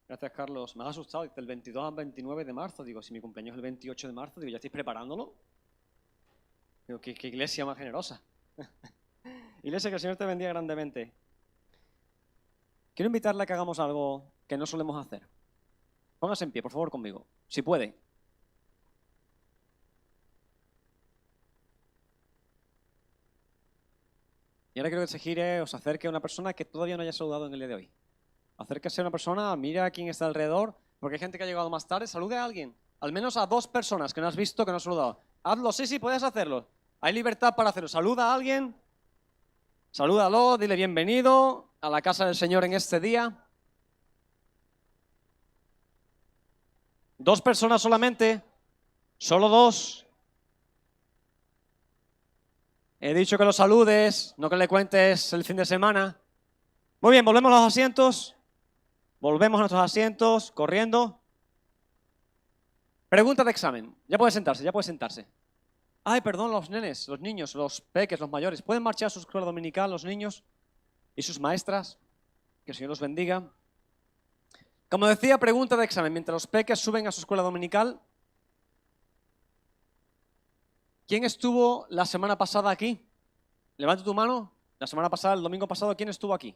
Gracias, Carlos. Me has asustado. Dice el 22 al 29 de marzo. Digo, si mi cumpleaños es el 28 de marzo, digo, ¿ya estáis preparándolo? Digo, qué iglesia más generosa. Iglesia, que el Señor te bendiga grandemente. Quiero invitarle a que hagamos algo que no solemos hacer. Póngase en pie, por favor, conmigo. Si puede. Y ahora quiero que se gire, os acerque a una persona que todavía no haya saludado en el día de hoy. Acérquese a una persona, mira a quién está alrededor, porque hay gente que ha llegado más tarde. Salude a alguien. Al menos a 2 personas que no has visto, que no has saludado. Hazlo, sí, puedes hacerlo. Hay libertad para hacerlo. Saluda a alguien. Salúdalo, dile bienvenido a la casa del Señor en este día. 2 personas solamente. Solo 2. He dicho que lo saludes, no que le cuentes el fin de semana. Muy bien, volvemos a los asientos. Volvemos a nuestros asientos, corriendo. Pregunta de examen. Ya puede sentarse, ya puede sentarse. Ay, perdón, los nenes, los niños, los peques, los mayores. ¿Pueden marchar a su escuela dominical los niños y sus maestras? Que el Señor los bendiga. Como decía, pregunta de examen. Mientras los peques suben a su escuela dominical, ¿quién estuvo la semana pasada aquí? Levanta tu mano. La semana pasada, el domingo pasado, ¿quién estuvo aquí?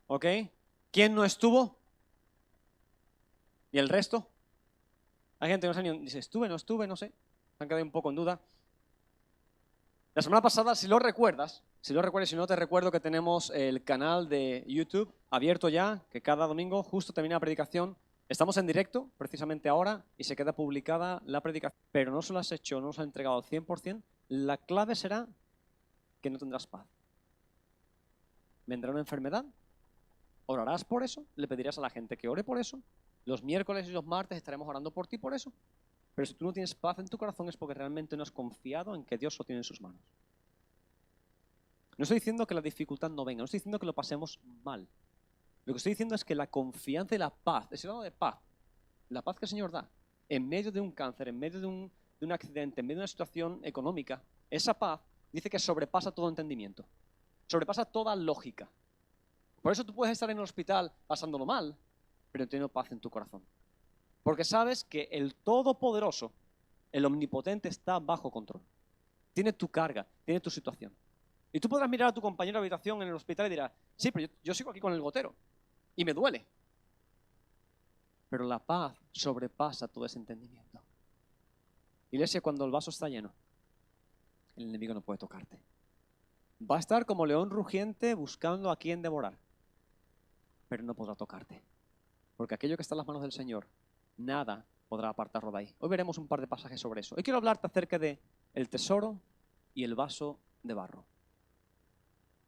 ¿Ok? ¿Quién no estuvo? ¿Y el resto? Hay gente que no sabe ni dice, estuve, no sé. Se han quedado un poco en duda. La semana pasada, si lo recuerdas, si no te recuerdo que tenemos el canal de YouTube abierto ya, que cada domingo, justo termina la predicación, estamos en directo, precisamente ahora, y se queda publicada la predicación. Pero no se lo has hecho, no se lo has entregado al 100%, la clave será que no tendrás paz. Vendrá una enfermedad, orarás por eso, le pedirás a la gente que ore por eso, los miércoles y los martes estaremos orando por ti por eso. Pero si tú no tienes paz en tu corazón es porque realmente no has confiado en que Dios lo tiene en sus manos. No estoy diciendo que la dificultad no venga, no estoy diciendo que lo pasemos mal. Lo que estoy diciendo es que la confianza y la paz, estoy hablando de paz, la paz que el Señor da, en medio de un cáncer, en medio de un accidente, en medio de una situación económica, esa paz dice que sobrepasa todo entendimiento, sobrepasa toda lógica. Por eso tú puedes estar en el hospital pasándolo mal, pero teniendo paz en tu corazón. Porque sabes que el Todopoderoso, el Omnipotente, está bajo control. Tiene tu carga, tiene tu situación. Y tú podrás mirar a tu compañero de habitación en el hospital y dirás, sí, pero yo sigo aquí con el gotero y me duele. Pero la paz sobrepasa todo ese entendimiento. Iglesia, cuando el vaso está lleno, el enemigo no puede tocarte. Va a estar como león rugiente buscando a quien devorar, pero no podrá tocarte. Porque aquello que está en las manos del Señor, nada podrá apartarlo de ahí. Hoy veremos un par de pasajes sobre eso. Hoy quiero hablarte acerca de el tesoro y el vaso de barro.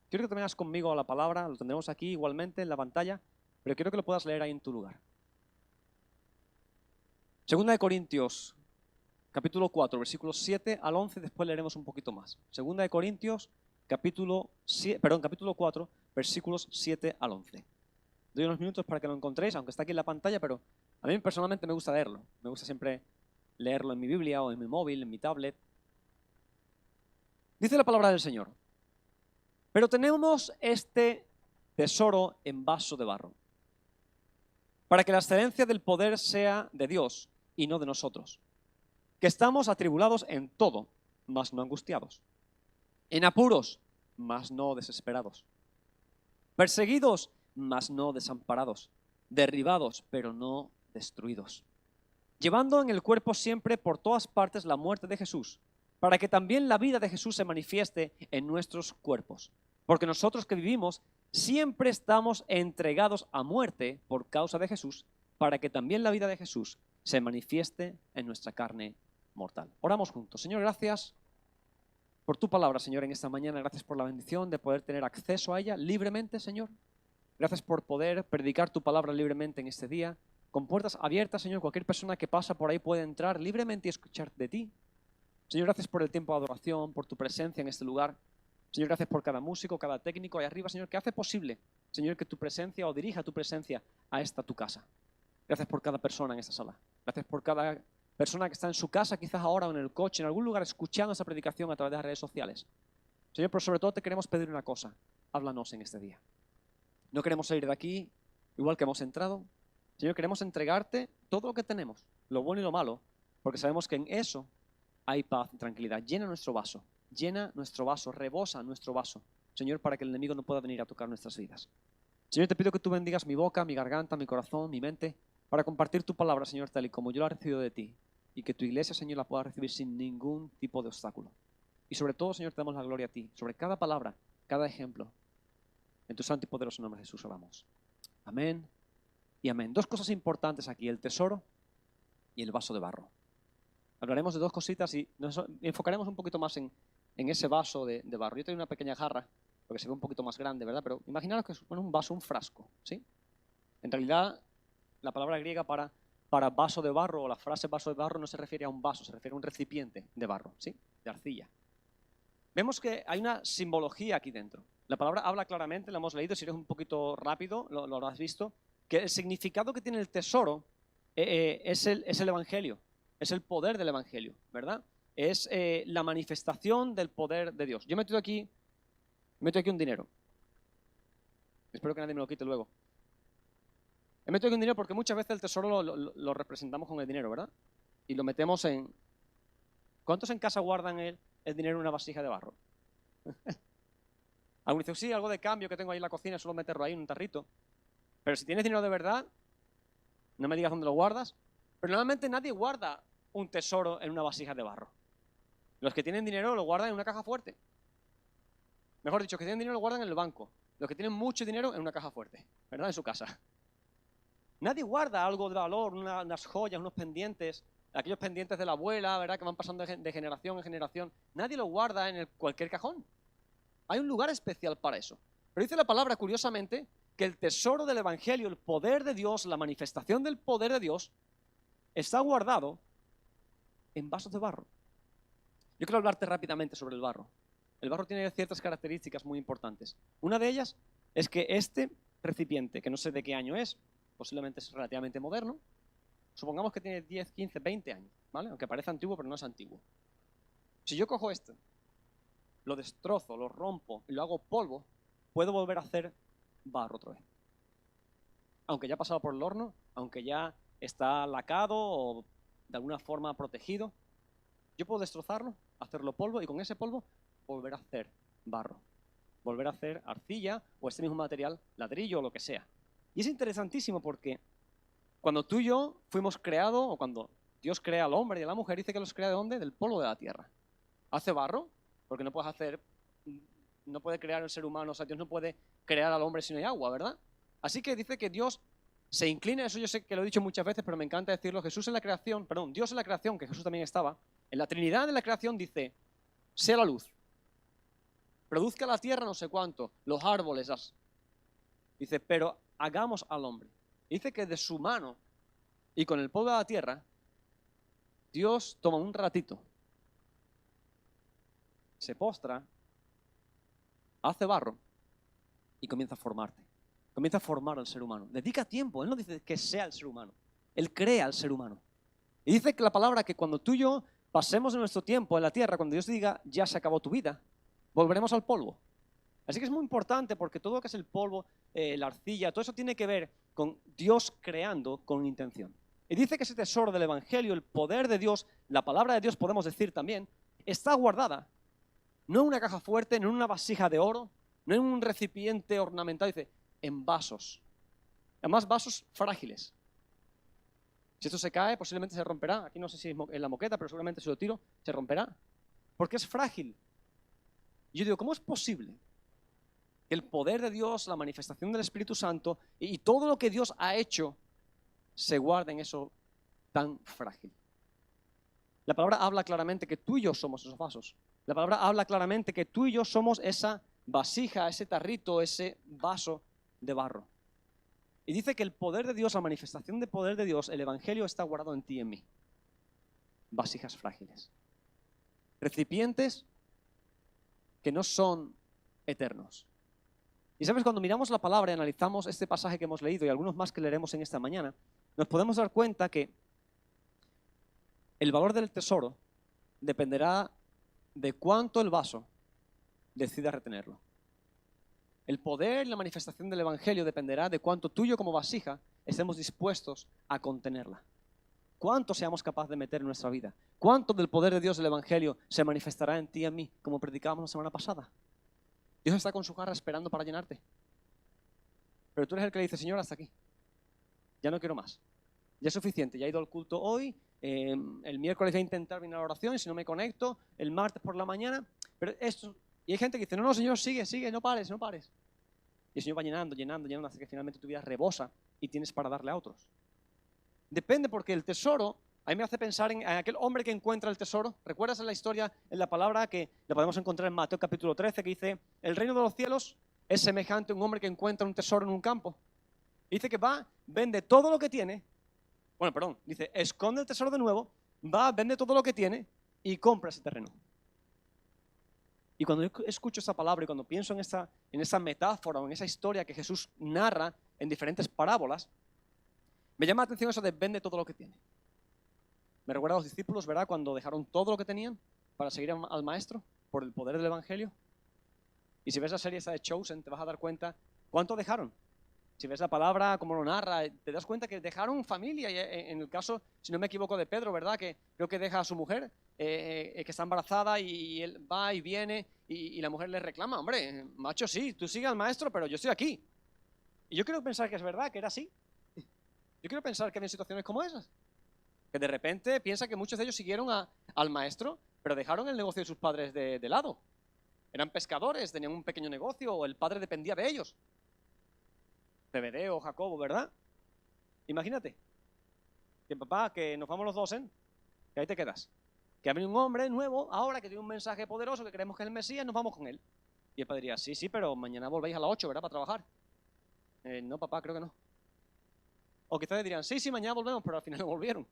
Quiero que te vengas conmigo a la palabra, lo tendremos aquí igualmente en la pantalla, pero quiero que lo puedas leer ahí en tu lugar. Segunda de Corintios, capítulo 4, versículos 7 al 11, después leeremos un poquito más. Segunda de Corintios, capítulo 4, versículos 7 al 11. Doy unos minutos para que lo encontréis, aunque está aquí en la pantalla, pero a mí personalmente me gusta leerlo. Me gusta siempre leerlo en mi Biblia o en mi móvil, en mi tablet. Dice la palabra del Señor: pero tenemos este tesoro en vaso de barro, para que la excelencia del poder sea de Dios y no de nosotros, que estamos atribulados en todo, mas no angustiados, en apuros, mas no desesperados, perseguidos, mas no desamparados, derribados, pero no destruidos, llevando en el cuerpo siempre por todas partes la muerte de Jesús, para que también la vida de Jesús se manifieste en nuestros cuerpos. Porque nosotros que vivimos siempre estamos entregados a muerte por causa de Jesús, para que también la vida de Jesús se manifieste en nuestra carne mortal. Oramos juntos. Señor, gracias por tu palabra, Señor, en esta mañana. Gracias por la bendición de poder tener acceso a ella libremente, Señor. Gracias por poder predicar tu palabra libremente en este día, con puertas abiertas, Señor. Cualquier persona que pasa por ahí puede entrar libremente y escuchar de ti. Señor, gracias por el tiempo de adoración, por tu presencia en este lugar. Señor, gracias por cada músico, cada técnico ahí arriba, Señor, que hace posible, Señor, que tu presencia o dirija tu presencia a esta tu casa. Gracias por cada persona en esta sala. Gracias por cada persona que está en su casa, quizás ahora o en el coche, en algún lugar, escuchando esa predicación a través de las redes sociales. Señor, pero sobre todo te queremos pedir una cosa. Háblanos en este día. No queremos salir de aquí igual que hemos entrado. Señor, queremos entregarte todo lo que tenemos, lo bueno y lo malo, porque sabemos que en eso hay paz y tranquilidad. Llena nuestro vaso, rebosa nuestro vaso, Señor, para que el enemigo no pueda venir a tocar nuestras vidas. Señor, te pido que tú bendigas mi boca, mi garganta, mi corazón, mi mente, para compartir tu palabra, Señor, tal y como yo la he recibido de ti, y que tu iglesia, Señor, la pueda recibir sin ningún tipo de obstáculo. Y sobre todo, Señor, te damos la gloria a ti, sobre cada palabra, cada ejemplo. En tu santo y poderoso nombre, Jesús, oramos. Amén y amén. Dos cosas importantes aquí, el tesoro y el vaso de barro. Hablaremos de dos cositas y nos enfocaremos un poquito más en ese vaso de barro. Yo tengo una pequeña jarra, porque se ve un poquito más grande, ¿verdad? Pero imaginaros que es un vaso, un frasco, ¿sí? En realidad, la palabra griega para vaso de barro o la frase vaso de barro no se refiere a un vaso, se refiere a un recipiente de barro, ¿sí? De arcilla. Vemos que hay una simbología aquí dentro. La palabra habla claramente, la hemos leído, si eres un poquito rápido, lo habrás visto, que el significado que tiene el tesoro es el Evangelio, es el poder del Evangelio, ¿verdad? Es la manifestación del poder de Dios. Yo meto aquí un dinero. Espero que nadie me lo quite luego. He metido aquí un dinero porque muchas veces el tesoro lo representamos con el dinero, ¿verdad? Y lo metemos en... ¿Cuántos en casa guardan el dinero en una vasija de barro? Algunos dicen, sí, algo de cambio que tengo ahí en la cocina, solo meterlo ahí en un tarrito. Pero si tienes dinero de verdad, no me digas dónde lo guardas, pero normalmente nadie guarda un tesoro en una vasija de barro. Los que tienen dinero lo guardan en una caja fuerte. Mejor dicho, los que tienen dinero lo guardan en el banco. Los que tienen mucho dinero en una caja fuerte, ¿verdad? En su casa. Nadie guarda algo de valor, unas joyas, unos pendientes, aquellos pendientes de la abuela, ¿verdad? Que van pasando de generación en generación. Nadie lo guarda en cualquier cajón. Hay un lugar especial para eso. Pero dice la palabra, curiosamente, que el tesoro del Evangelio, el poder de Dios, la manifestación del poder de Dios, está guardado en vasos de barro. Yo quiero hablarte rápidamente sobre el barro. El barro tiene ciertas características muy importantes. Una de ellas es que este recipiente, que no sé de qué año es, posiblemente es relativamente moderno, supongamos que tiene 10, 15, 20 años, ¿vale? Aunque parece antiguo, pero no es antiguo. Si yo cojo esto, lo destrozo, lo rompo y lo hago polvo, puedo volver a hacer barro otra vez. Aunque ya ha pasado por el horno, aunque ya está lacado o de alguna forma protegido, yo puedo destrozarlo, hacerlo polvo y con ese polvo volver a hacer barro, volver a hacer arcilla o este mismo material, ladrillo o lo que sea. Y es interesantísimo porque cuando tú y yo fuimos creados, o cuando Dios crea al hombre y a la mujer, dice que los crea ¿de dónde? Del polvo de la tierra. Hace barro, porque no puede crear el ser humano, o sea, Dios no puede crear al hombre si no hay agua, ¿verdad? Así que dice que Dios se inclina, eso yo sé que lo he dicho muchas veces, pero me encanta decirlo, Dios en la creación, que Jesús también estaba, en la Trinidad de la creación dice, sea la luz, produzca la tierra no sé cuánto, los árboles, dice, pero hagamos al hombre. Dice que de su mano y con el polvo de la tierra, Dios toma un ratito, se postra, hace barro y comienza a formarte. Comienza a formar al ser humano. Dedica tiempo. Él no dice que sea el ser humano. Él crea al ser humano. Y dice que la palabra que cuando tú y yo pasemos nuestro tiempo en la tierra, cuando Dios diga, ya se acabó tu vida, volveremos al polvo. Así que es muy importante porque todo lo que es el polvo, la arcilla, todo eso tiene que ver con Dios creando con intención. Y dice que ese tesoro del Evangelio, el poder de Dios, la palabra de Dios, podemos decir también, está guardada. No en una caja fuerte, no en una vasija de oro, no en un recipiente ornamental, dice, en vasos. Además, vasos frágiles. Si esto se cae, posiblemente se romperá. Aquí no sé si es en la moqueta, pero seguramente si lo tiro, se romperá. Porque es frágil. Y yo digo, ¿cómo es posible que el poder de Dios, la manifestación del Espíritu Santo y todo lo que Dios ha hecho se guarde en eso tan frágil? La palabra habla claramente que tú y yo somos esos vasos. La palabra habla claramente que tú y yo somos esa vasija, ese tarrito, ese vaso de barro. Y dice que el poder de Dios, la manifestación del poder de Dios, el Evangelio está guardado en ti y en mí. Vasijas frágiles. Recipientes que no son eternos. Y sabes, cuando miramos la palabra y analizamos este pasaje que hemos leído y algunos más que leeremos en esta mañana, nos podemos dar cuenta que el valor del tesoro dependerá de cuánto el vaso decida retenerlo. El poder y la manifestación del Evangelio dependerá de cuánto tú y yo como vasija estemos dispuestos a contenerla. Cuánto seamos capaces de meter en nuestra vida. Cuánto del poder de Dios del Evangelio se manifestará en ti y en mí, como predicábamos la semana pasada. Dios está con su jarra esperando para llenarte. Pero tú eres el que le dice, Señor, hasta aquí. Ya no quiero más. Ya es suficiente. Ya he ido al culto hoy. El miércoles voy a intentar venir a la oración y si no me conecto, el martes por la mañana. Pero esto... Y hay gente que dice, no, Señor, sigue, no pares. Y el Señor va llenando, hasta que finalmente tu vida rebosa y tienes para darle a otros. Depende, porque el tesoro, a mí me hace pensar en aquel hombre que encuentra el tesoro. ¿Recuerdas en la historia, en la palabra que la podemos encontrar en Mateo capítulo 13, que dice, el reino de los cielos es semejante a un hombre que encuentra un tesoro en un campo? Dice que va, vende todo lo que tiene, dice, esconde el tesoro de nuevo, va, vende todo lo que tiene y compra ese terreno. Y cuando yo escucho esa palabra y cuando pienso en esa metáfora o en esa historia que Jesús narra en diferentes parábolas, me llama la atención eso de vende todo lo que tiene. Me recuerda a los discípulos, ¿verdad? Cuando dejaron todo lo que tenían para seguir al maestro por el poder del Evangelio. Y si ves la serie esa de Chosen, te vas a dar cuenta cuánto dejaron. Si ves la palabra, como lo narra, te das cuenta que dejaron familia. Y en el caso, si no me equivoco, de Pedro, ¿verdad? Que creo que deja a su mujer, que está embarazada y él va y viene y la mujer le reclama, hombre, macho, sí, tú sigue al maestro, pero yo estoy aquí. Y yo quiero pensar que es verdad, que era así. Yo quiero pensar que había situaciones como esas. Que de repente piensa que muchos de ellos siguieron al maestro, pero dejaron el negocio de sus padres de lado. Eran pescadores, tenían un pequeño negocio, o el padre dependía de ellos. Zebedeo, Jacobo, ¿verdad? Imagínate. Que papá, que nos vamos los dos, que ahí te quedas. Que ha venido un hombre nuevo, ahora que tiene un mensaje poderoso, que creemos que es el Mesías, nos vamos con él. Y el padre diría, sí, pero mañana volvéis a las 8, ¿verdad? Para trabajar. No, papá, creo que no. O quizás le dirían, sí, mañana volvemos, pero al final no volvieron.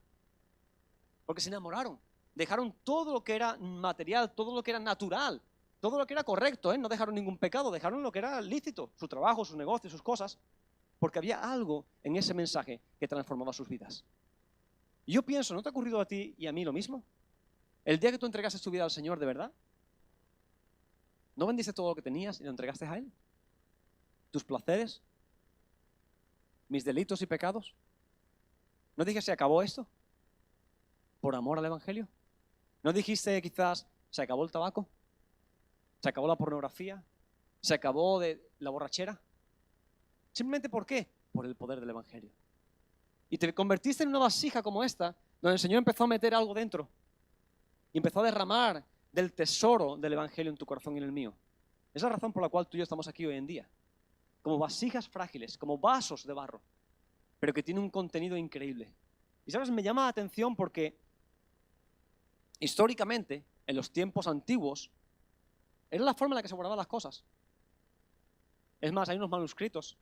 Porque se enamoraron. Dejaron todo lo que era material, todo lo que era natural, todo lo que era correcto, no dejaron ningún pecado, dejaron lo que era lícito, su trabajo, sus negocios, sus cosas, porque había algo en ese mensaje que transformaba sus vidas. Y yo pienso, ¿no te ha ocurrido a ti y a mí lo mismo? El día que tú entregaste tu vida al Señor de verdad, ¿no vendiste todo lo que tenías y lo entregaste a Él? ¿Tus placeres? ¿Mis delitos y pecados? ¿No dije se acabó esto? ¿Por amor al Evangelio? ¿No dijiste quizás se acabó el tabaco? ¿Se acabó la pornografía? ¿Se acabó de la borrachera? ¿Simplemente por qué? Por el poder del Evangelio. Y te convertiste en una vasija como esta, donde el Señor empezó a meter algo dentro. Y empezó a derramar del tesoro del Evangelio en tu corazón y en el mío. Es la razón por la cual tú y yo estamos aquí hoy en día. Como vasijas frágiles, como vasos de barro, pero que tienen un contenido increíble. Y sabes, me llama la atención porque históricamente, en los tiempos antiguos, era la forma en la que se guardaban las cosas. Es más, hay unos manuscritos,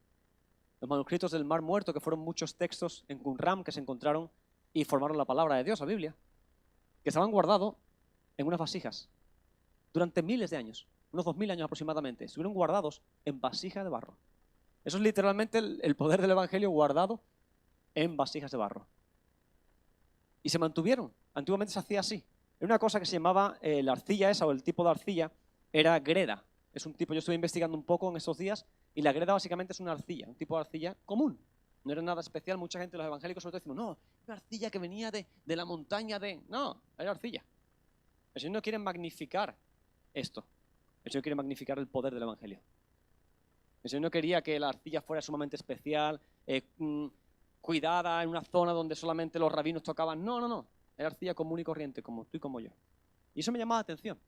los manuscritos del Mar Muerto, que fueron muchos textos en Qumran que se encontraron y formaron la palabra de Dios, la Biblia, que estaban guardados en unas vasijas durante miles de años, unos 2000 años aproximadamente, estuvieron guardados en vasijas de barro. Eso es literalmente el poder del Evangelio guardado en vasijas de barro. Y se mantuvieron. Antiguamente se hacía así. Era una cosa que se llamaba la arcilla esa, o el tipo de arcilla, era greda. Es un tipo, yo estuve investigando un poco en estos días, y la greda básicamente es una arcilla, un tipo de arcilla común. No era nada especial. Mucha gente, los evangélicos sobre todo, decimos, no, una arcilla que venía de la montaña de... No, era arcilla. El Señor no quiere magnificar esto. El Señor quiere magnificar el poder del Evangelio. El Señor no quería que la arcilla fuera sumamente especial, cuidada en una zona donde solamente los rabinos tocaban. No. Era arcilla común y corriente, como tú y como yo. Y eso me llamaba la atención.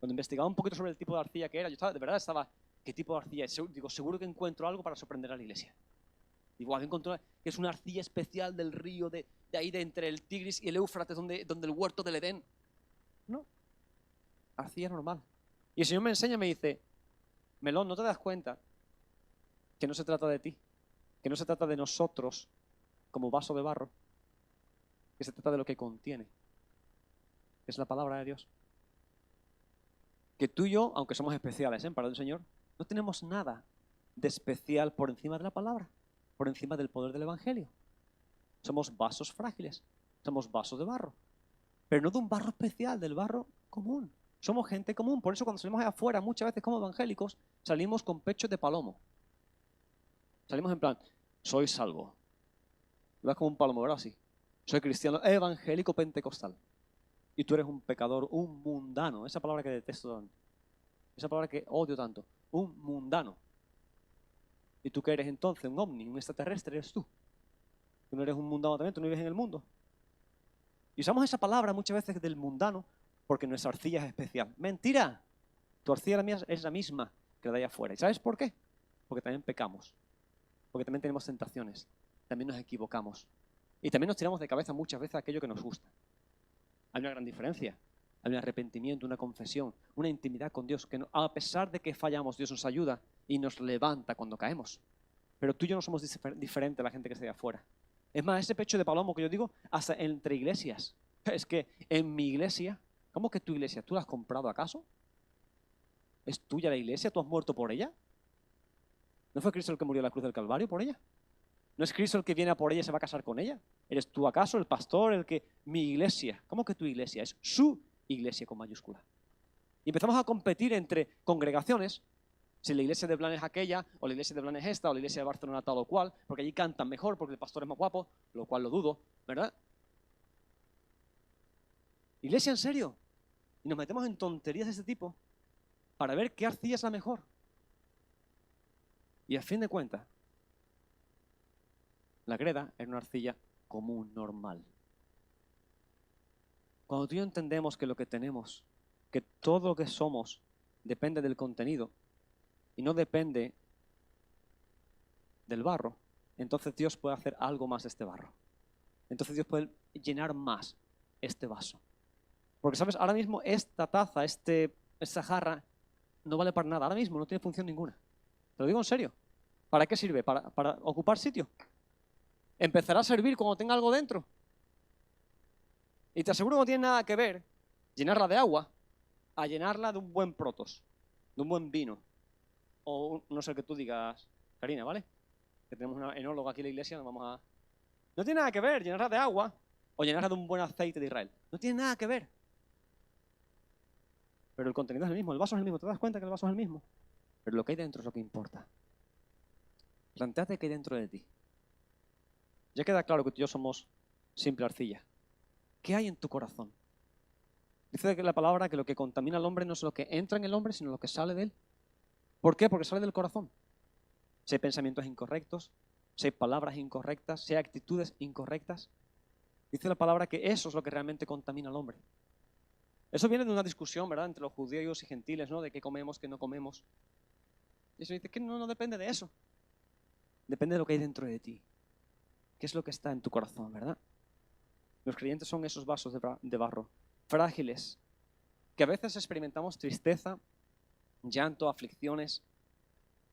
Cuando investigaba un poquito sobre el tipo de arcilla que era, de verdad estaba, ¿qué tipo de arcilla es? Digo, seguro que encuentro algo para sorprender a la iglesia. Digo, encontrado que es una arcilla especial del río, de ahí de entre el Tigris y el Éufrates, donde el huerto del Edén. No, arcilla normal. Y el Señor me enseña, me dice, Melón, ¿no te das cuenta que no se trata de ti? Que no se trata de nosotros como vaso de barro, que se trata de lo que contiene, que es la palabra de Dios. Que tú y yo, aunque somos especiales para el Señor, no tenemos nada de especial por encima de la palabra, por encima del poder del Evangelio. Somos vasos frágiles, somos vasos de barro, pero no de un barro especial, del barro común. Somos gente común. Por eso cuando salimos afuera muchas veces como evangélicos, salimos con pecho de palomo. Salimos en plan, soy salvo. Vas como un palomo, ¿verdad? Así. Soy cristiano evangélico pentecostal. Y tú eres un pecador, un mundano. Esa palabra que detesto tanto. Esa palabra que odio tanto. Un mundano. ¿Y tú qué eres entonces? Un ovni, un extraterrestre eres tú. Tú no eres un mundano también, tú no vives en el mundo. Y usamos esa palabra muchas veces del mundano porque nuestra arcilla es especial. ¡Mentira! Tu arcilla es la misma que la de allá afuera. ¿Y sabes por qué? Porque también pecamos. Porque también tenemos tentaciones. También nos equivocamos. Y también nos tiramos de cabeza muchas veces aquello que nos gusta. Hay una gran diferencia. Hay un arrepentimiento, una confesión, una intimidad con Dios, que a pesar de que fallamos, Dios nos ayuda y nos levanta cuando caemos. Pero tú y yo no somos diferentes a la gente que está allá afuera. Es más, ese pecho de palomo que yo digo, hasta entre iglesias. Es que en mi iglesia, ¿cómo que tu iglesia? ¿Tú la has comprado acaso? ¿Es tuya la iglesia? ¿Tú has muerto por ella? ¿No fue Cristo el que murió en la cruz del Calvario por ella? ¿No es Cristo el que viene a por ella y se va a casar con ella? ¿Eres tú acaso el pastor, el que... Mi iglesia. ¿Cómo que tu iglesia? Es su iglesia con mayúscula. Y empezamos a competir entre congregaciones, si la iglesia de Blan es aquella, o la iglesia de Blan es esta, o la iglesia de Barcelona tal o cual, porque allí cantan mejor, porque el pastor es más guapo, lo cual lo dudo, ¿verdad? Iglesia, en serio. Y nos metemos en tonterías de este tipo para ver qué arcilla es la mejor. Y a fin de cuentas, la greda es una arcilla común, normal. Cuando tú y yo entendemos que lo que tenemos, que todo lo que somos, depende del contenido y no depende del barro, entonces Dios puede hacer algo más de este barro. Entonces Dios puede llenar más este vaso. Porque, ¿sabes? Ahora mismo esta taza, esta jarra, no vale para nada. Ahora mismo no tiene función ninguna. Te lo digo en serio. ¿Para qué sirve? ¿Para ocupar sitio? Empezará a servir cuando tenga algo dentro. Y te aseguro que no tiene nada que ver llenarla de agua a llenarla de un buen protos, de un buen vino. O no sé qué tú digas, Karina, ¿vale? Que tenemos una enóloga aquí en la iglesia, No tiene nada que ver llenarla de agua o llenarla de un buen aceite de Israel. No tiene nada que ver. Pero el contenido es el mismo, el vaso es el mismo. ¿Te das cuenta que el vaso es el mismo? Pero lo que hay dentro es lo que importa. Plantéate qué hay dentro de ti. Ya queda claro que tú y yo somos simple arcilla. ¿Qué hay en tu corazón? Dice que la palabra que lo que contamina al hombre no es lo que entra en el hombre, sino lo que sale de él. ¿Por qué? Porque sale del corazón. Si hay pensamientos incorrectos, si hay palabras incorrectas, si hay actitudes incorrectas. Dice la palabra que eso es lo que realmente contamina al hombre. Eso viene de una discusión, ¿verdad?, entre los judíos y gentiles, ¿no?, de qué comemos, qué no comemos. Y eso dice que no depende de eso. Depende de lo que hay dentro de ti. ¿Qué es lo que está en tu corazón, verdad? Los creyentes son esos vasos de barro, frágiles, que a veces experimentamos tristeza, llanto, aflicciones,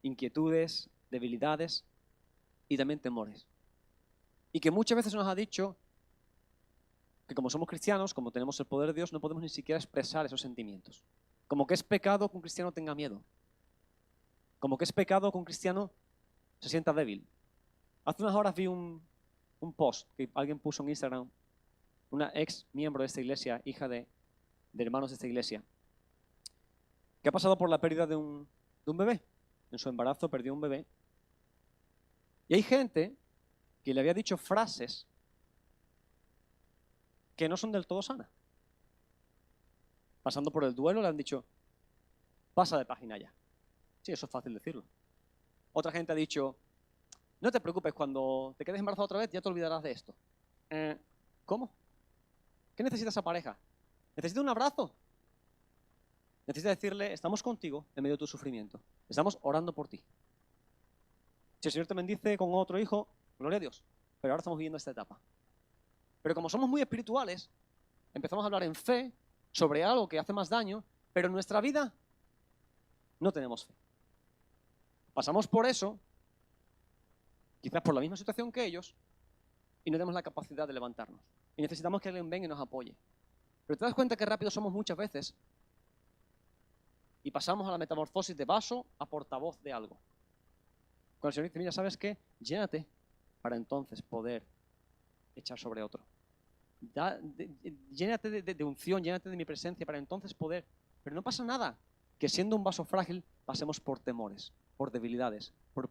inquietudes, debilidades y también temores. Y que muchas veces nos ha dicho que como somos cristianos, como tenemos el poder de Dios, no podemos ni siquiera expresar esos sentimientos. Como que es pecado que un cristiano tenga miedo. Como que es pecado que un cristiano se sienta débil. Hace unas horas vi un post que alguien puso en Instagram, una ex miembro de esta iglesia, hija de hermanos de esta iglesia, que ha pasado por la pérdida de un bebé. En su embarazo perdió un bebé. Y hay gente que le había dicho frases que no son del todo sanas. Pasando por el duelo le han dicho, pasa de página ya. Sí, eso es fácil decirlo. Otra gente ha dicho, no te preocupes, cuando te quedes embarazada otra vez ya te olvidarás de esto. ¿Cómo? ¿Qué necesita esa pareja? ¿Necesita un abrazo? Necesita decirle, estamos contigo en medio de tu sufrimiento. Estamos orando por ti. Si el Señor te bendice con otro hijo, gloria a Dios. Pero ahora estamos viviendo esta etapa. Pero como somos muy espirituales, empezamos a hablar en fe sobre algo que hace más daño, pero en nuestra vida no tenemos fe. Pasamos por eso, quizás por la misma situación que ellos, y no tenemos la capacidad de levantarnos. Y necesitamos que alguien venga y nos apoye. Pero te das cuenta que rápido somos muchas veces y pasamos a la metamorfosis de vaso a portavoz de algo. Cuando el Señor dice, mira, ¿sabes qué? Llénate para entonces poder echar sobre otro. Llénate de unción, llénate de mi presencia para entonces poder. Pero no pasa nada. que siendo un vaso frágil pasemos por temores, por debilidades, por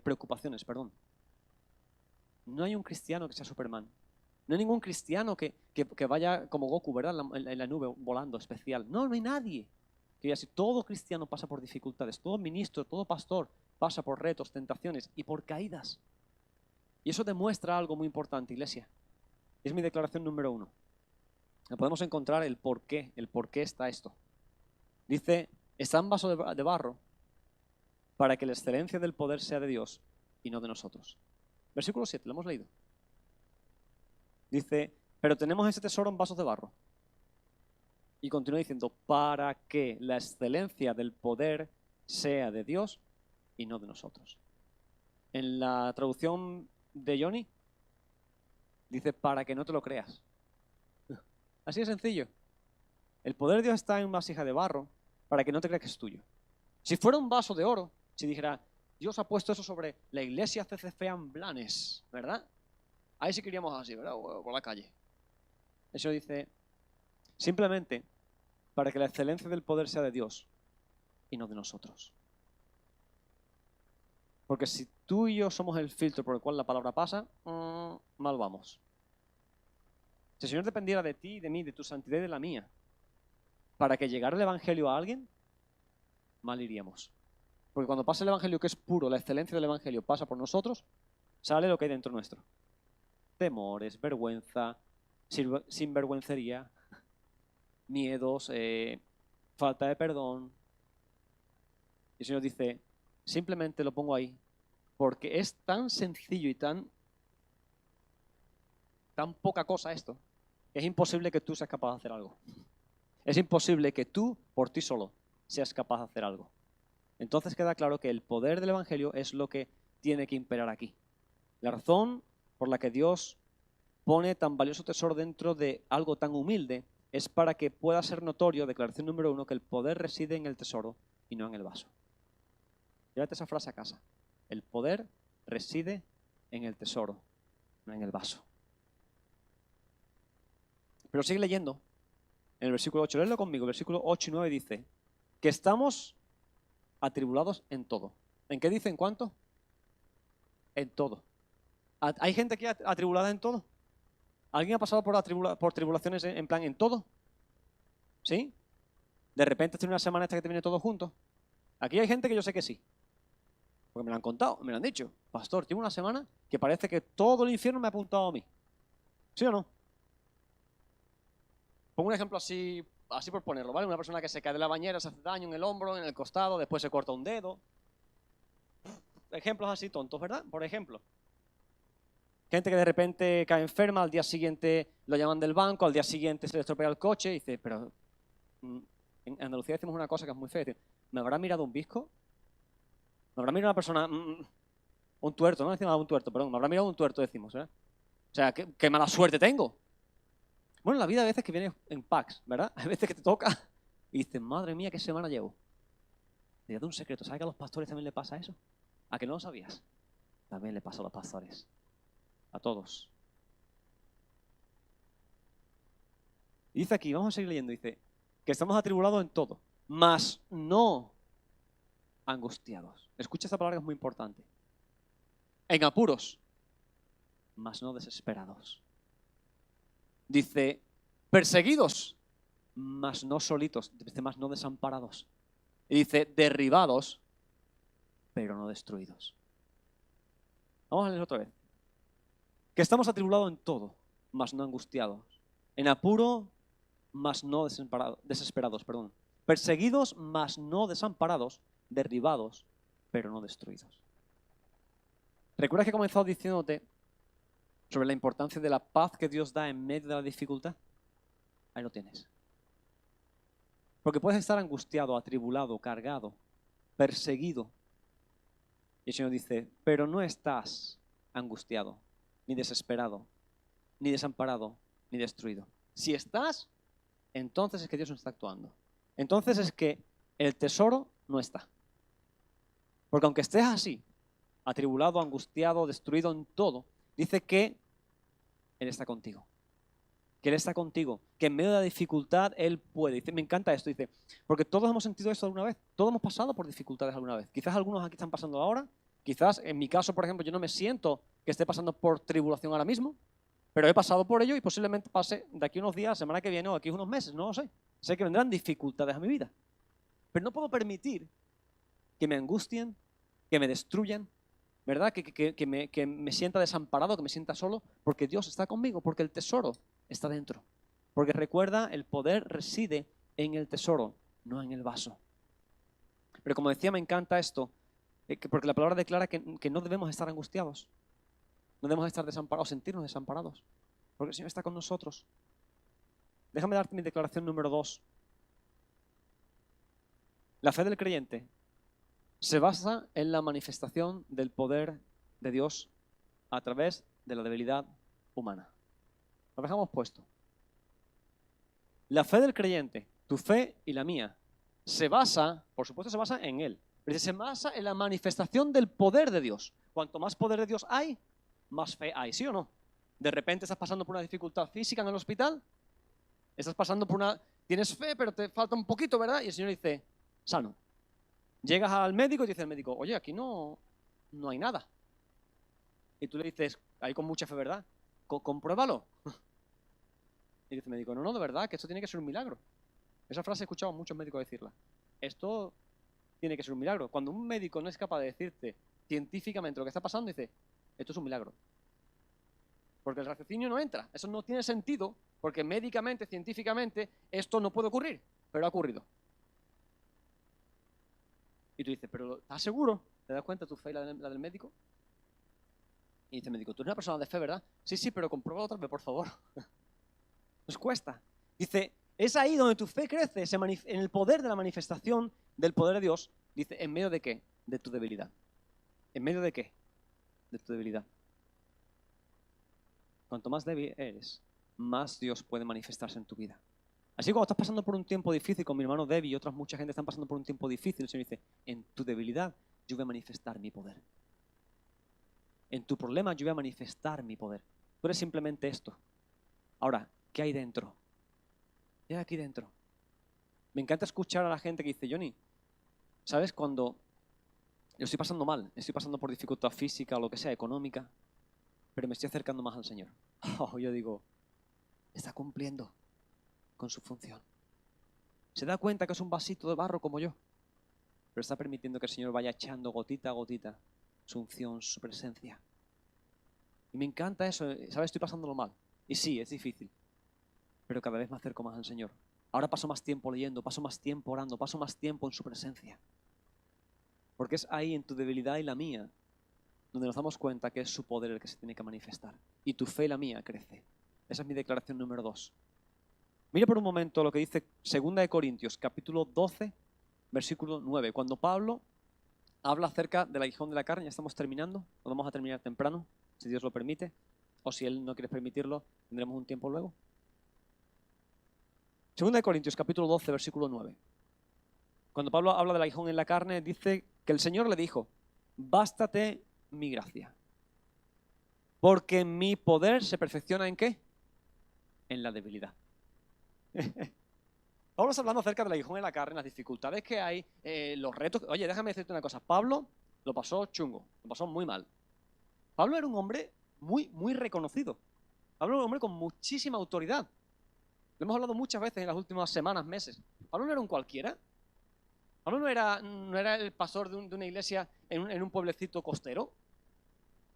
preocupaciones, perdón. No hay un cristiano que sea Superman. No hay ningún cristiano que vaya como Goku, ¿verdad? En la nube volando especial. No, no hay nadie. Que así, todo cristiano pasa por dificultades, todo ministro, todo pastor pasa por retos, tentaciones y por caídas. Y eso demuestra algo muy importante, iglesia. Es mi declaración número 1. Podemos encontrar el por qué está esto. Dice, está en vaso de barro para que la excelencia del poder sea de Dios y no de nosotros. Versículo 7, lo hemos leído. Dice, pero tenemos ese tesoro en vasos de barro. Y continúa diciendo, para que la excelencia del poder sea de Dios y no de nosotros. En la traducción de Johnny, dice, para que no te lo creas. Así de sencillo. El poder de Dios está en una vasija de barro para que no te creas que es tuyo. Si fuera un vaso de oro, si dijera, Dios ha puesto eso sobre la iglesia CCF Blanes, ¿verdad? Ahí sí que iríamos así, ¿verdad? Por la calle. Eso dice, simplemente para que la excelencia del poder sea de Dios y no de nosotros. Porque si tú y yo somos el filtro por el cual la palabra pasa, mal vamos. Si el Señor dependiera de ti, de mí, de tu santidad y de la mía, para que llegara el Evangelio a alguien, mal iríamos. Porque cuando pasa el Evangelio que es puro, la excelencia del Evangelio pasa por nosotros, sale lo que hay dentro nuestro. Temores, vergüenza, sinvergüencería, miedos, falta de perdón. Y el Señor dice, simplemente lo pongo ahí, porque es tan sencillo y tan poca cosa esto, que es imposible que tú seas capaz de hacer algo. Es imposible que tú, por ti solo, seas capaz de hacer algo. Entonces queda claro que el poder del Evangelio es lo que tiene que imperar aquí. La razón por la que Dios pone tan valioso tesoro dentro de algo tan humilde es para que pueda ser notorio, declaración número 1, que el poder reside en el tesoro y no en el vaso. Llévate esa frase a casa. El poder reside en el tesoro, no en el vaso. Pero sigue leyendo. En el versículo 8, léelo conmigo. El versículo 8 y 9 dice que estamos atribulados en todo. ¿En qué dice? ¿En cuánto? En todo. ¿Hay gente aquí atribulada en todo? ¿Alguien ha pasado por tribulaciones en plan en todo? ¿Sí? De repente tiene una semana esta que te viene todo junto. Aquí hay gente que yo sé que sí. Porque me lo han contado, me lo han dicho. Pastor, tengo una semana que parece que todo el infierno me ha apuntado a mí. ¿Sí o no? Pongo un ejemplo así por ponerlo, ¿vale? Una persona que se cae de la bañera, se hace daño en el hombro, en el costado, después se corta un dedo. Ejemplos así tontos, ¿verdad? Por ejemplo. Gente que de repente cae enferma, al día siguiente lo llaman del banco, al día siguiente se le estropea el coche y dice, pero en Andalucía decimos una cosa que es muy fea, ¿me habrá mirado un bizco? ¿Me habrá mirado una persona, un tuerto, no decimos un tuerto, perdón, me habrá mirado un tuerto, decimos, ¿verdad? O sea, qué mala suerte tengo. Bueno, en la vida hay veces que viene en packs, ¿verdad? Hay veces que te toca y dices, madre mía, qué semana llevo. Te voy a dar un secreto, ¿sabes que a los pastores también le pasa eso? ¿A que no lo sabías? También le pasa a los pastores. A todos. Y dice aquí, vamos a seguir leyendo, dice, que estamos atribulados en todo, mas no angustiados. Escucha esta palabra que es muy importante. En apuros, mas no desesperados. Dice, perseguidos, mas no solitos, dice, mas no desamparados. Y dice, derribados, pero no destruidos. Vamos a leer otra vez. Que estamos atribulados en todo, mas no angustiados. En apuro, mas no desesperados. Perseguidos, mas no desamparados. Derribados, pero no destruidos. ¿Recuerdas que he comenzado diciéndote sobre la importancia de la paz que Dios da en medio de la dificultad? Ahí lo tienes. Porque puedes estar angustiado, atribulado, cargado, perseguido. Y el Señor dice, pero no estás angustiado, ni desesperado, ni desamparado, ni destruido. Si estás, entonces es que Dios no está actuando. Entonces es que el tesoro no está. Porque aunque estés así, atribulado, angustiado, destruido en todo, dice que Él está contigo. que Él está contigo, que en medio de la dificultad Él puede. Dice, me encanta esto, dice, porque todos hemos sentido esto alguna vez, todos hemos pasado por dificultades alguna vez. Quizás algunos aquí están pasando ahora, quizás en mi caso, por ejemplo, yo no me siento que esté pasando por tribulación ahora mismo, pero he pasado por ello y posiblemente pase de aquí unos días, semana que viene o aquí unos meses, no lo sé. Sé que vendrán dificultades a mi vida, pero no puedo permitir que me angustien, que me destruyan, ¿verdad? Que me sienta desamparado, que me sienta solo, porque Dios está conmigo, porque el tesoro está dentro. Porque recuerda, el poder reside en el tesoro, no en el vaso. Pero como decía, me encanta esto, porque la palabra declara que no debemos estar angustiados, no debemos estar desamparados, sentirnos desamparados, porque el Señor está con nosotros. Déjame darte mi declaración número 2. La fe del creyente se basa en la manifestación del poder de Dios a través de la debilidad humana. Lo dejamos puesto. La fe del creyente, tu fe y la mía, se basa, por supuesto se basa en Él, pero se basa en la manifestación del poder de Dios. Cuanto más poder de Dios hay, más fe hay, ¿sí o no? De repente estás pasando por una dificultad física en el hospital, estás pasando por tienes fe, pero te falta un poquito, ¿verdad? Y el Señor dice, sano. Llegas al médico y dice el médico, oye, aquí no hay nada. Y tú le dices, ahí con mucha fe, ¿verdad? Compruébalo. Y dice el médico, no, de verdad, que esto tiene que ser un milagro. Esa frase he escuchado a muchos médicos decirla. Esto tiene que ser un milagro. Cuando un médico no es capaz de decirte científicamente lo que está pasando, dice, esto es un milagro. Porque el raciocinio no entra. Eso no tiene sentido, porque médicamente, científicamente, esto no puede ocurrir, pero ha ocurrido. Y tú dices, pero ¿estás seguro? ¿Te das cuenta tu fe y la del médico? Y dice el médico, tú eres una persona de fe, ¿verdad? Sí, pero compruébalo otra vez, por favor. Nos cuesta. Dice, es ahí donde tu fe crece, en el poder de la manifestación del poder de Dios. Dice, ¿en medio de qué? De tu debilidad. ¿En medio de qué? De tu debilidad. Cuanto más débil eres, más Dios puede manifestarse en tu vida. Así que cuando estás pasando por un tiempo difícil, con mi hermano Debbie y otras mucha gente están pasando por un tiempo difícil, el Señor dice, en tu debilidad yo voy a manifestar mi poder. En tu problema yo voy a manifestar mi poder. Tú eres simplemente esto. Ahora, ¿qué hay dentro? ¿Qué hay aquí dentro? Me encanta escuchar a la gente que dice, Johnny, ¿sabes? Cuando yo estoy pasando mal, estoy pasando por dificultad física o lo que sea, económica, pero me estoy acercando más al Señor. Yo digo, está cumpliendo con su función. Se da cuenta que es un vasito de barro como yo, pero está permitiendo que el Señor vaya echando gotita a gotita su unción, su presencia. Y me encanta eso, ¿sabes? Estoy pasándolo mal. Y sí, es difícil, pero cada vez me acerco más al Señor. Ahora paso más tiempo leyendo, paso más tiempo orando, paso más tiempo en su presencia. Porque es ahí en tu debilidad y la mía donde nos damos cuenta que es su poder el que se tiene que manifestar. Y tu fe y la mía crece. Esa es mi declaración número 2. Mira por un momento lo que dice 2 Corintios, capítulo 12, versículo 9. Cuando Pablo habla acerca del aguijón de la carne, ya estamos terminando, lo vamos a terminar temprano, si Dios lo permite, o si Él no quiere permitirlo, tendremos un tiempo luego. 2 Corintios, capítulo 12, versículo 9. Cuando Pablo habla del aguijón en la carne, dice que el Señor le dijo, bástate mi gracia, porque mi poder se perfecciona ¿en qué? En la debilidad. Pablo está hablando acerca del aguijón en la carne, las dificultades que hay, los retos. Oye, déjame decirte una cosa. Pablo lo pasó chungo, lo pasó muy mal. Pablo era un hombre muy reconocido. Pablo era un hombre con muchísima autoridad. Lo hemos hablado muchas veces en las últimas semanas, meses. Pablo no era un cualquiera. Pablo no era el pastor de una iglesia en un pueblecito costero.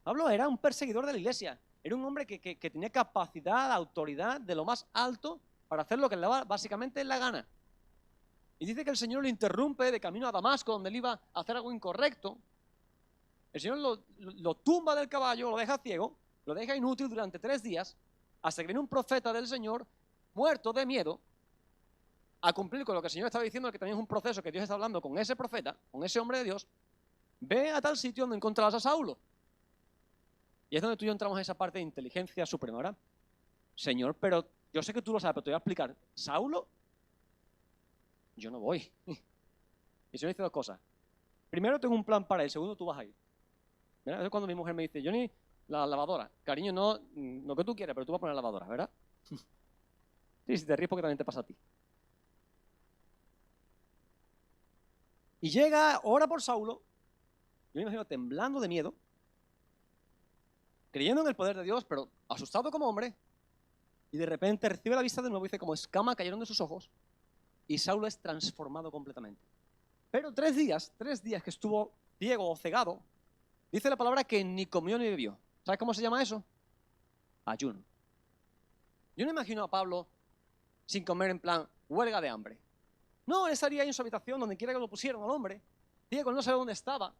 Pablo era un perseguidor de la iglesia. Era un hombre que tenía capacidad, autoridad de lo más alto para hacer lo que le daba básicamente la gana. Y dice que el Señor lo interrumpe de camino a Damasco, donde él iba a hacer algo incorrecto. El Señor lo tumba del caballo, lo deja ciego, lo deja inútil durante 3 días, hasta que viene un profeta del Señor, muerto de miedo, a cumplir con lo que el Señor estaba diciendo, que también es un proceso que Dios está hablando con ese profeta, con ese hombre de Dios. Ve a tal sitio donde encontrarás a Saulo. Y es donde tú y yo entramos en esa parte de inteligencia suprema, ¿verdad? Señor, pero yo sé que tú lo sabes, pero te voy a explicar. ¿Saulo? Yo no voy. Y el Señor dice 2 cosas. Primero, tengo un plan para él. Segundo, tú vas a ir. ¿Verdad? Es cuando mi mujer me dice, Johnny, la lavadora. Cariño, no lo que tú quieras, pero tú vas a poner la lavadora, ¿verdad? Sí, si te ríes porque también te pasa a ti. Y llega, ora por Saulo, yo me imagino temblando de miedo, creyendo en el poder de Dios, pero asustado como hombre, y de repente recibe la vista de nuevo y dice, como escama cayeron de sus ojos, y Saulo es transformado completamente. Pero 3 días que estuvo ciego o cegado, dice la palabra que ni comió ni bebió. ¿Sabes cómo se llama eso? Ayuno. Yo no imagino a Pablo sin comer en plan huelga de hambre. No, él estaría ahí en su habitación, donde quiera que lo pusieron al hombre, ciego, no sabe dónde estaba.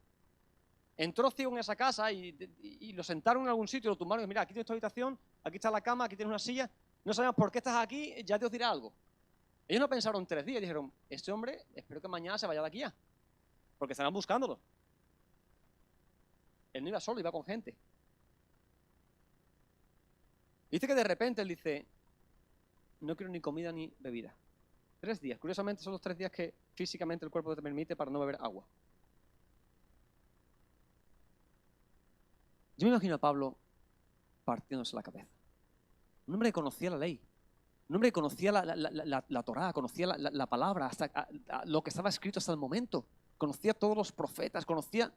Entró ciego en esa casa y lo sentaron en algún sitio, lo tumbaron y mira, aquí tienes tu habitación, aquí está la cama, aquí tienes una silla, no sabemos por qué estás aquí, ya Dios dirá algo. Ellos no pensaron 3 días, dijeron, este hombre, espero que mañana se vaya de aquí ya, porque estarán buscándolo. Él no iba solo, iba con gente. Dice que de repente él dice, no quiero ni comida ni bebida. 3 días, curiosamente son los 3 días que físicamente el cuerpo te permite para no beber agua. Yo me imagino a Pablo partiéndose la cabeza. Un hombre que conocía la ley, un hombre que conocía la Torá, conocía la palabra, hasta lo que estaba escrito hasta el momento, conocía todos los profetas, conocía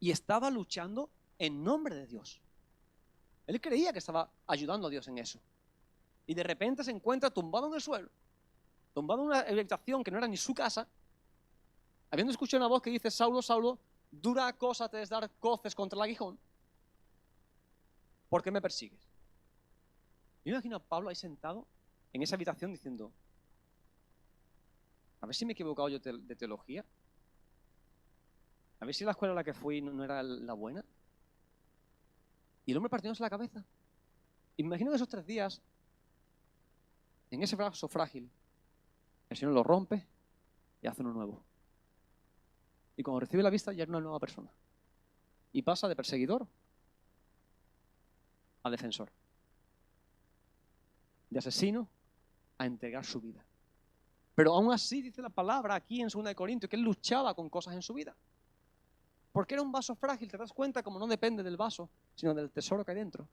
y estaba luchando en nombre de Dios. Él creía que estaba ayudando a Dios en eso. Y de repente se encuentra tumbado en el suelo, tumbado en una habitación que no era ni su casa, habiendo escuchado una voz que dice, Saulo, Saulo, dura cosa te es dar coces contra el aguijón. ¿Por qué me persigues? Yo me imagino a Pablo ahí sentado en esa habitación diciendo, a ver si me he equivocado yo de teología, a ver si la escuela a la que fui no era la buena. Y el hombre partiéndose la cabeza. Imagino que esos 3 días, en ese brazo frágil, el Señor lo rompe y hace uno nuevo. Y cuando recibe la vista ya es una nueva persona. Y pasa de perseguidor a defensor. De asesino a entregar su vida. Pero aún así dice la palabra aquí en 2 de Corintios que él luchaba con cosas en su vida. Porque era un vaso frágil, te das cuenta como no depende del vaso, sino del tesoro que hay dentro.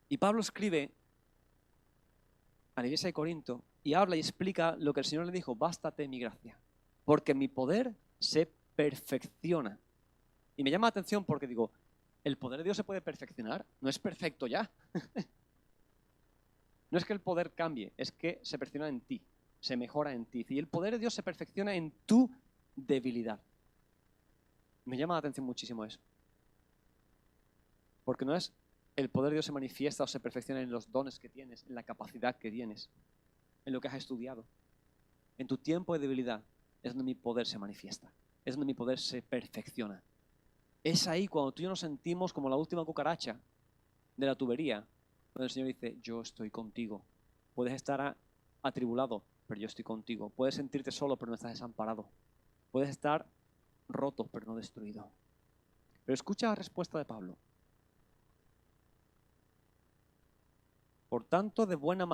Y Pablo escribe a la iglesia de Corinto y habla y explica lo que el Señor le dijo, bástate mi gracia, porque mi poder se perfecciona. Y me llama la atención porque digo, ¿el poder de Dios se puede perfeccionar? No es perfecto ya. No es que el poder cambie, es que se perfecciona en ti, se mejora en ti. Y el poder de Dios se perfecciona en tu debilidad. Me llama la atención muchísimo eso. Porque no es el poder de Dios se manifiesta o se perfecciona en los dones que tienes, en la capacidad que tienes, en lo que has estudiado. En tu tiempo de debilidad es donde mi poder se manifiesta, es donde mi poder se perfecciona. Es ahí cuando tú y yo nos sentimos como la última cucaracha de la tubería, donde el Señor dice, yo estoy contigo. Puedes estar atribulado, pero yo estoy contigo. Puedes sentirte solo, pero no estás desamparado. Puedes estar roto, pero no destruido. Pero escucha la respuesta de Pablo. Por tanto, de buena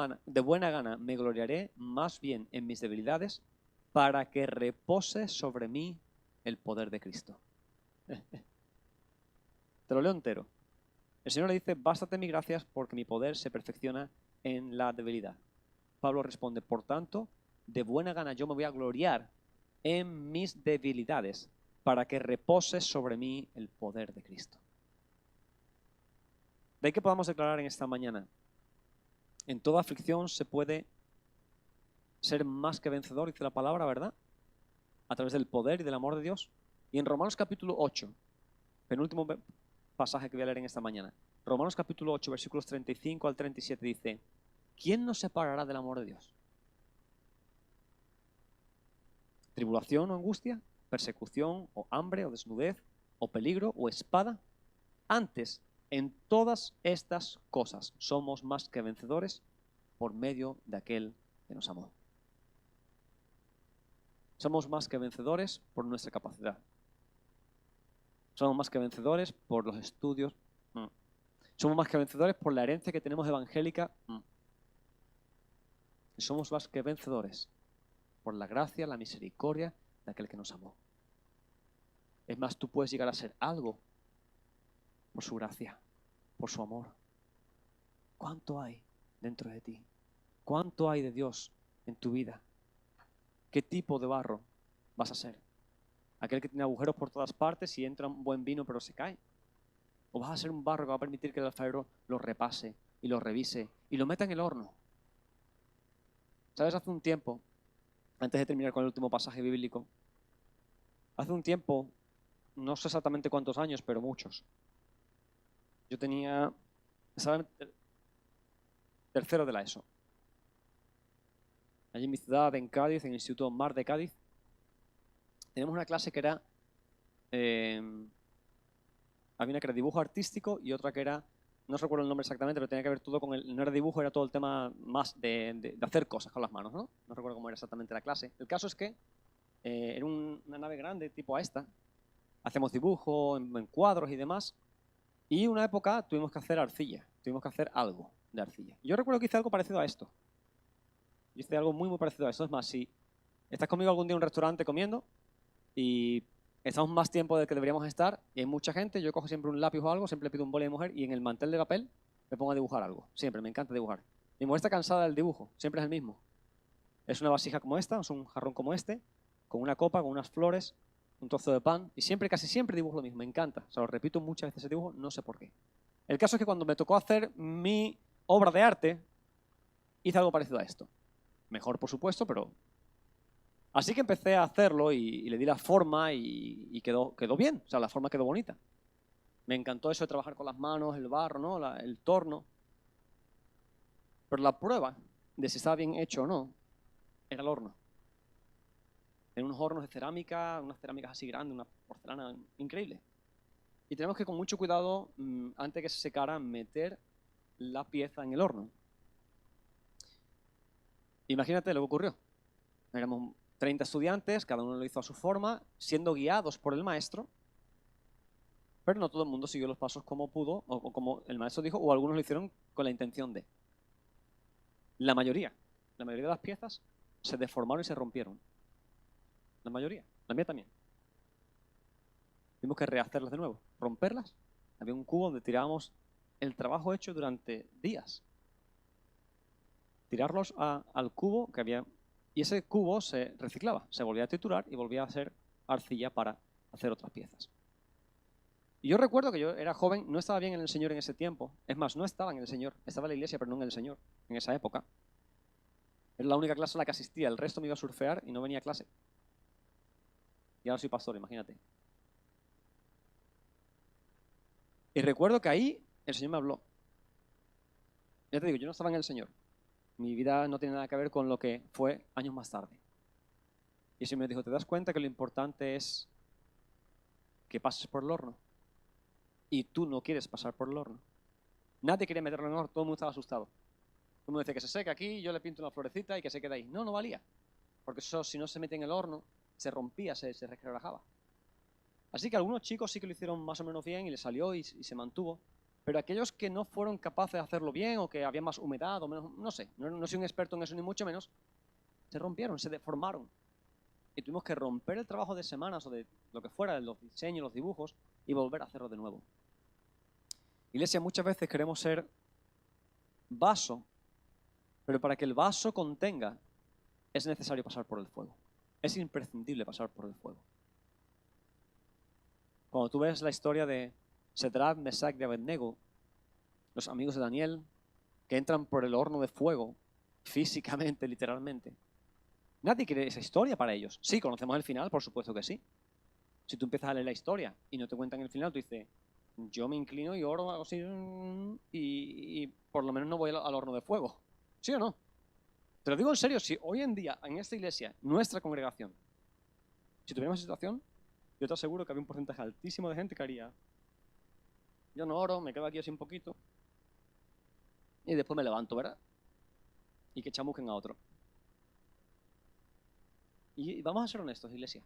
gana me gloriaré más bien en mis debilidades para que repose sobre mí el poder de Cristo. Te lo leo entero. El Señor le dice, bástate mi gracias porque mi poder se perfecciona en la debilidad. Pablo responde, por tanto, de buena gana yo me voy a gloriar en mis debilidades para que repose sobre mí el poder de Cristo. De ahí que podamos declarar en esta mañana, en toda aflicción se puede ser más que vencedor, dice la palabra, ¿verdad? A través del poder y del amor de Dios. Y en Romanos capítulo 8, penúltimo pasaje que voy a leer en esta mañana. Romanos capítulo 8, versículos 35 al 37 dice, ¿quién nos separará del amor de Dios? ¿Tribulación o angustia? ¿Persecución o hambre o desnudez? ¿O peligro o espada? Antes, en todas estas cosas somos más que vencedores por medio de aquel que nos amó. Somos más que vencedores por nuestra capacidad. Somos más que vencedores por los estudios. Somos más que vencedores por la herencia que tenemos evangélica. Y somos más que vencedores por la gracia, la misericordia de aquel que nos amó. Es más, tú puedes llegar a ser algo por su gracia, por su amor. ¿Cuánto hay dentro de ti? ¿Cuánto hay de Dios en tu vida? ¿Qué tipo de barro vas a ser? ¿Aquel que tiene agujeros por todas partes y entra un buen vino pero se cae? ¿O vas a ser un barro que va a permitir que el alfarero lo repase y lo revise y lo meta en el horno? ¿Sabes? Hace un tiempo, antes de terminar con el último pasaje bíblico, hace un tiempo, no sé exactamente cuántos años, pero muchos, yo estaba en tercero de la ESO. Allí en mi ciudad, en Cádiz, en el Instituto Mar de Cádiz, teníamos una clase que era, había una que era dibujo artístico y otra que era, no recuerdo el nombre exactamente, pero tenía que ver todo con no era dibujo, era todo el tema más de hacer cosas con las manos, ¿no? No recuerdo cómo era exactamente la clase. El caso es que era una nave grande tipo a esta, hacemos dibujo en cuadros y demás, y una época tuvimos que hacer arcilla, tuvimos que hacer algo de arcilla. Yo recuerdo que hice algo parecido a esto. Yo hice algo muy, muy parecido a esto. Es más, si estás conmigo algún día en un restaurante comiendo y estamos más tiempo del que deberíamos estar y hay mucha gente, yo cojo siempre un lápiz o algo, siempre pido un boli de mujer y en el mantel de papel me pongo a dibujar algo. Siempre, me encanta dibujar. Mi mujer está cansada del dibujo, siempre es el mismo. Es una vasija como esta, es un jarrón como este, con una copa, con unas flores, un trozo de pan y siempre, casi siempre dibujo lo mismo, me encanta. O sea, lo repito muchas veces ese dibujo, no sé por qué. El caso es que cuando me tocó hacer mi obra de arte, hice algo parecido a esto. Mejor, por supuesto, pero... Así que empecé a hacerlo y le di la forma y quedó bien, o sea, la forma quedó bonita. Me encantó eso de trabajar con las manos, el barro, ¿no? El torno. Pero la prueba de si estaba bien hecho o no era el horno. En unos hornos de cerámica, unas cerámicas así grandes, una porcelana increíble. Y tenemos que con mucho cuidado, antes de que se secara, meter la pieza en el horno. Imagínate lo que ocurrió. Éramos 30 estudiantes, cada uno lo hizo a su forma, siendo guiados por el maestro, pero no todo el mundo siguió los pasos como pudo, o como el maestro dijo, o algunos lo hicieron con la intención de. La mayoría de las piezas se deformaron y se rompieron. La mayoría, la mía también. Tuvimos que rehacerlas de nuevo, romperlas. Había un cubo donde tirábamos el trabajo hecho durante días. Tirarlos al cubo que había, y ese cubo se reciclaba, se volvía a triturar y volvía a ser arcilla para hacer otras piezas. Y yo recuerdo que yo era joven, no estaba bien en el Señor en ese tiempo. Es más, no estaba en el Señor, estaba en la iglesia, pero no en el Señor, en esa época. Era la única clase a la que asistía, el resto me iba a surfear y no venía a clase. Y ahora soy pastor, imagínate. Y recuerdo que ahí el Señor me habló. Ya te digo, yo no estaba en el Señor. Mi vida no tiene nada que ver con lo que fue años más tarde. Y el Señor me dijo, ¿te das cuenta que lo importante es que pases por el horno? Y tú no quieres pasar por el horno. Nadie quería meterlo en el horno, todo el mundo estaba asustado. Todo el mundo decía que se seque aquí, yo le pinto una florecita y que se quede ahí. No, no valía. Porque eso, si no se mete en el horno, se rompía, se resquebrajaba. Así que algunos chicos sí que lo hicieron más o menos bien y le salió y se mantuvo. Pero aquellos que no fueron capaces de hacerlo bien o que había más humedad o menos, no sé, no soy un experto en eso ni mucho menos, se rompieron, se deformaron. Y tuvimos que romper el trabajo de semanas o de lo que fuera, de los diseños, los dibujos, y volver a hacerlo de nuevo. Iglesia, muchas veces queremos ser vaso, pero para que el vaso contenga es necesario pasar por el fuego. Es imprescindible pasar por el fuego. Cuando tú ves la historia de Sadrach, Mesach y Abednego, los amigos de Daniel, que entran por el horno de fuego, físicamente, literalmente, nadie quiere esa historia para ellos. Sí, conocemos el final, por supuesto que sí. Si tú empiezas a leer la historia y no te cuentan el final, tú dices, yo me inclino y oro algo así y por lo menos no voy al horno de fuego. ¿Sí o no? Te lo digo en serio, si hoy en día en esta iglesia, nuestra congregación, si tuviéramos esa situación, yo te aseguro que había un porcentaje altísimo de gente que haría, yo no oro, me quedo aquí así un poquito y después me levanto, ¿verdad? Y que chamusquen a otro. Y vamos a ser honestos, iglesia.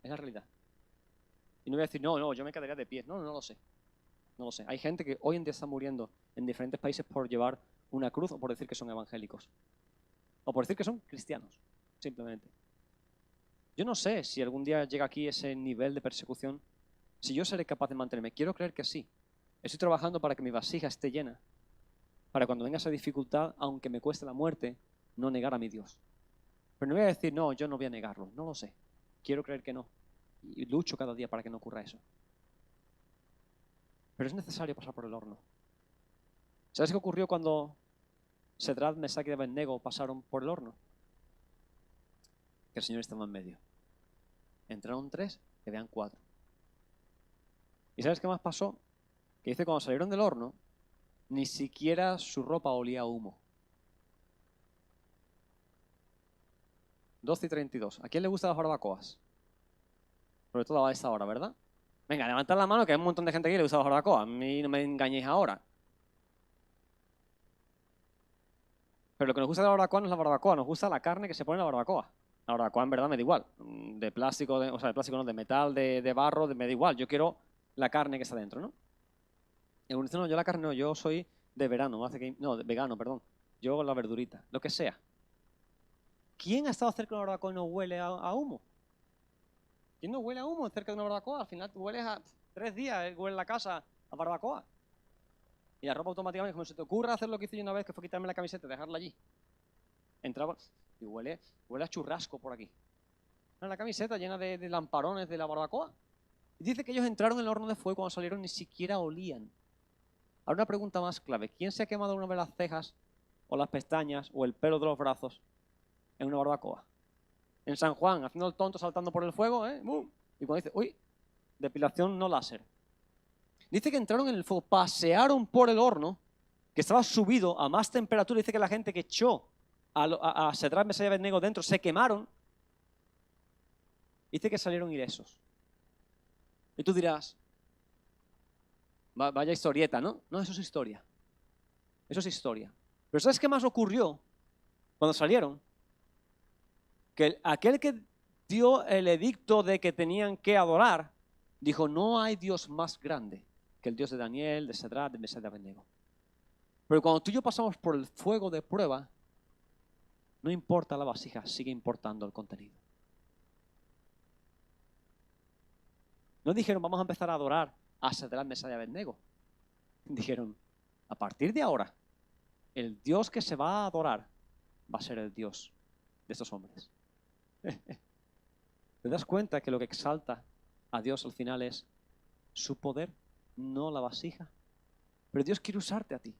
Es la realidad. Y no voy a decir, no, yo me quedaría de pie. No lo sé. No lo sé. Hay gente que hoy en día está muriendo en diferentes países por llevar una cruz o por decir que son evangélicos. O por decir que son cristianos, simplemente. Yo no sé si algún día llega aquí ese nivel de persecución, si yo seré capaz de mantenerme. Quiero creer que sí. Estoy trabajando para que mi vasija esté llena. para cuando venga esa dificultad, aunque me cueste la muerte, no negar a mi Dios. Pero no voy a decir, no, yo no voy a negarlo, no lo sé. Quiero creer que no. Y lucho cada día para que no ocurra eso. Pero es necesario pasar por el horno. ¿Sabes qué ocurrió cuando Sadrach, Mesach y Abednego pasaron por el horno? Que el Señor estaba en medio. Entraron 3, que vean 4. ¿Y sabes qué más pasó? Que dice, cuando salieron del horno, ni siquiera su ropa olía a humo. 12:32. ¿A quién le gustan las barbacoas? Sobre todo a esta hora, ¿verdad? Venga, levantad la mano, que hay un montón de gente aquí que le gusta las barbacoas. A mí no me engañéis ahora. Pero lo que nos gusta de la barbacoa no es la barbacoa, nos gusta la carne que se pone en la barbacoa. La barbacoa en verdad me da igual. De plástico, o sea, de plástico no, de metal, de barro, me da igual. Yo quiero la carne que está dentro, ¿no? El uno dice, no, yo la carne no, yo soy de verano, de vegano, perdón. Yo la verdurita, lo que sea. ¿Quién ha estado cerca de una barbacoa y no huele a humo? ¿Quién no huele a humo cerca de una barbacoa? Al final hueles a 3 días, huele la casa a barbacoa. Y la ropa automáticamente, como se te ocurra hacer lo que hice yo una vez, que fue quitarme la camiseta y dejarla allí. Entraba y huele a churrasco por aquí. La camiseta llena de lamparones de la barbacoa. Y dice que ellos entraron en el horno de fuego, cuando salieron ni siquiera olían. Ahora una pregunta más clave. ¿Quién se ha quemado una vez las cejas o las pestañas o el pelo de los brazos en una barbacoa? En San Juan, haciendo el tonto, saltando por el fuego, ¡Bum! Y cuando dice, uy, depilación no láser. Dice que entraron en el fuego, pasearon por el horno, que estaba subido a más temperatura. Dice que la gente que echó a Sadrach, Mesach y Abednego dentro se quemaron. Dice que salieron ilesos. Y tú dirás, vaya historieta, ¿no? No, eso es historia. Eso es historia. Pero ¿sabes qué más ocurrió cuando salieron? Que aquel que dio el edicto de que tenían que adorar, dijo, no hay Dios más grande que el Dios de Daniel, de Sadrach, de Mesach y de Abednego. Pero cuando tú y yo pasamos por el fuego de prueba, no importa la vasija, sigue importando el contenido. No dijeron, vamos a empezar a adorar a Sadrach, Mesach y Abednego. Dijeron, a partir de ahora, el Dios que se va a adorar va a ser el Dios de estos hombres. ¿Te das cuenta que lo que exalta a Dios al final es su poder, no la vasija? Pero Dios quiere usarte a ti.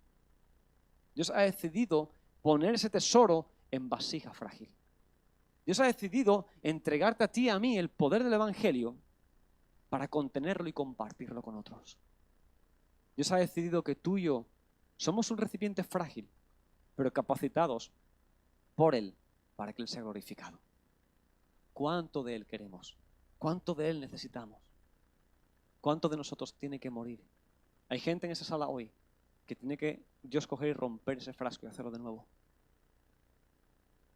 Dios ha decidido poner ese tesoro en vasija frágil. Dios ha decidido entregarte a ti y a mí el poder del Evangelio para contenerlo y compartirlo con otros. Dios ha decidido que tú y yo somos un recipiente frágil, pero capacitados por Él para que Él sea glorificado. ¿Cuánto de Él queremos? ¿Cuánto de Él necesitamos? ¿Cuánto de nosotros tiene que morir? Hay gente en esa sala hoy que tiene que Dios coger y romper ese frasco y hacerlo de nuevo.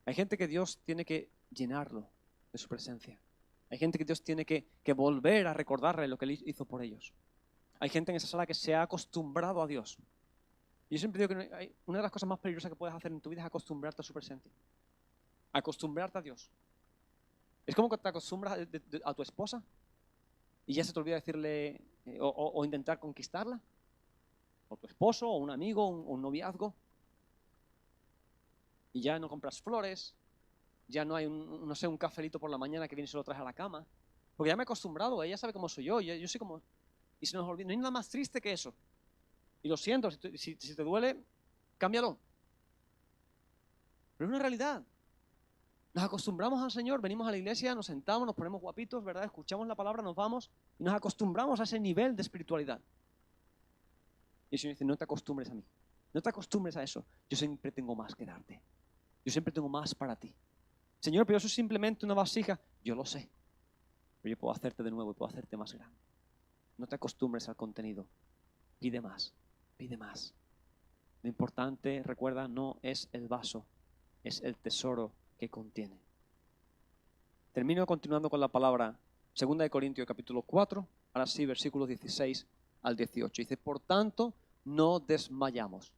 Hay gente que Dios tiene que llenarlo de su presencia. Hay gente que Dios tiene que volver a recordarle lo que Él hizo por ellos. Hay gente en esa sala que se ha acostumbrado a Dios. Y yo siempre digo que una de las cosas más peligrosas que puedes hacer en tu vida es acostumbrarte a su presencia. Acostumbrarte a Dios. Es como que te acostumbras a tu esposa y ya se te olvida decirle o intentar conquistarla. O tu esposo, o un amigo, un noviazgo. Y ya no compras flores, ya no hay un cafelito por la mañana que viene y se lo traes a la cama. Porque ya me he acostumbrado, ella sabe cómo soy yo soy como... Y se nos olvida, no hay nada más triste que eso. Y lo siento, si te duele, cámbialo. Pero es una realidad. Nos acostumbramos al Señor, venimos a la iglesia, nos sentamos, nos ponemos guapitos, ¿verdad? Escuchamos la palabra, nos vamos y nos acostumbramos a ese nivel de espiritualidad. Y el Señor dice, no te acostumbres a mí, no te acostumbres a eso. Yo siempre tengo más que darte. Yo siempre tengo más para ti. Señor, pero eso es simplemente una vasija. Yo lo sé, pero yo puedo hacerte de nuevo y puedo hacerte más grande. No te acostumbres al contenido. Pide más, pide más. Lo importante, recuerda, no es el vaso, es el tesoro que contiene. Termino continuando con la palabra 2 Corintios capítulo 4, ahora sí, versículos 16 al 18. Dice, por tanto, no desmayamos.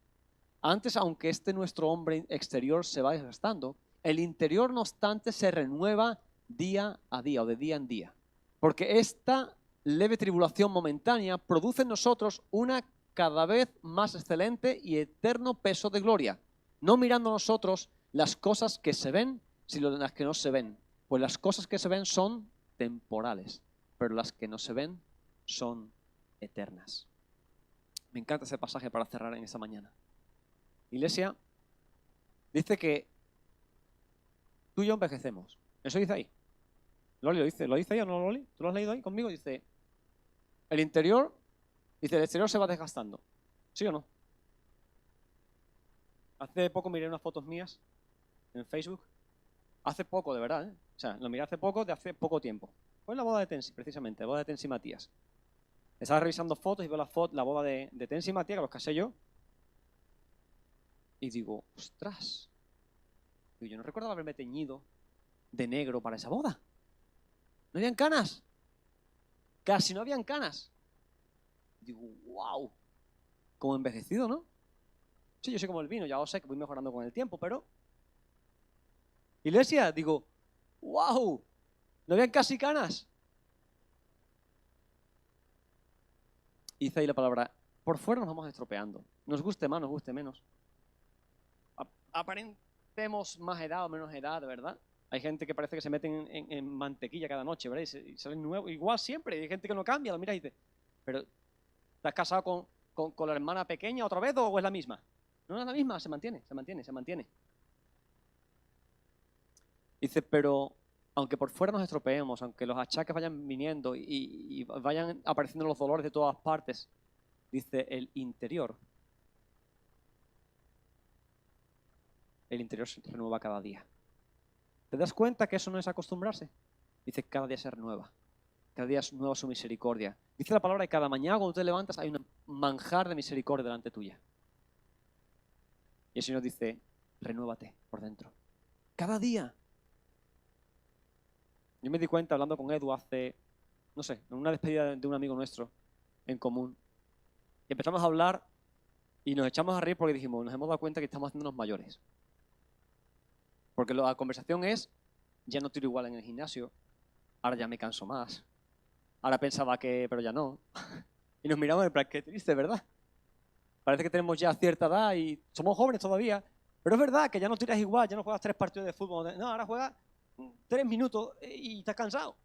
Antes, aunque nuestro hombre exterior se va desgastando, el interior, no obstante, se renueva día a día o de día en día. Porque esta leve tribulación momentánea produce en nosotros una cada vez más excelente y eterno peso de gloria, no mirando nosotros las cosas que se ven, sino las que no se ven. Pues las cosas que se ven son temporales, pero las que no se ven son eternas. Me encanta ese pasaje para cerrar en esta mañana. Iglesia, dice que tú y yo envejecemos. Eso dice ahí. Loli lo dice ahí o no, Loli? ¿Tú lo has leído ahí conmigo? Dice, el exterior se va desgastando. ¿Sí o no? Hace poco miré unas fotos mías en Facebook. Hace poco, de verdad, ¿eh? O sea, lo miré hace poco, de hace poco tiempo. Fue en la boda de Tensi, precisamente, la boda de Tensi y Matías. Estaba revisando fotos y veo la boda de Tensi y Matías, que los casé yo. Y digo, ostras. Yo no recuerdo haberme teñido de negro para esa boda. No habían canas. Casi no habían canas. Digo, wow. Como envejecido, ¿no? Sí, yo soy como el vino, ya lo sé que voy mejorando con el tiempo, pero... Iglesia, digo, wow. No habían casi canas. Y dice ahí la palabra, por fuera nos vamos estropeando. Nos guste más, nos guste menos. Aparentemos más edad o menos edad, ¿verdad? Hay gente que parece que se meten en mantequilla cada noche, ¿verdad? Y salen nuevos, igual siempre. Hay gente que no cambia, lo mira y dice, pero ¿estás casado con la hermana pequeña otra vez o es la misma? No es la misma, se mantiene. Dice, pero aunque por fuera nos estropeemos, aunque los achaques vayan viniendo y vayan apareciendo los dolores de todas partes, dice el interior se renueva cada día. ¿Te das cuenta que eso no es acostumbrarse? Dice, cada día se renueva. Cada día es nueva su misericordia. Dice la palabra que cada mañana cuando te levantas hay un manjar de misericordia delante tuya. Y el Señor dice, renuévate por dentro. Cada día. Yo me di cuenta hablando con Edu hace, no sé, en una despedida de un amigo nuestro en común. Y empezamos a hablar y nos echamos a reír porque dijimos, nos hemos dado cuenta que estamos haciéndonos mayores. Porque la conversación es, ya no tiro igual en el gimnasio, ahora ya me canso más. Ahora pensaba que, pero ya no. Y nos miramos en plan, qué triste, ¿verdad? Parece que tenemos ya cierta edad y somos jóvenes todavía. Pero es verdad que ya no tiras igual, ya no juegas 3 partidos de fútbol. No, ahora juegas 3 minutos y estás cansado.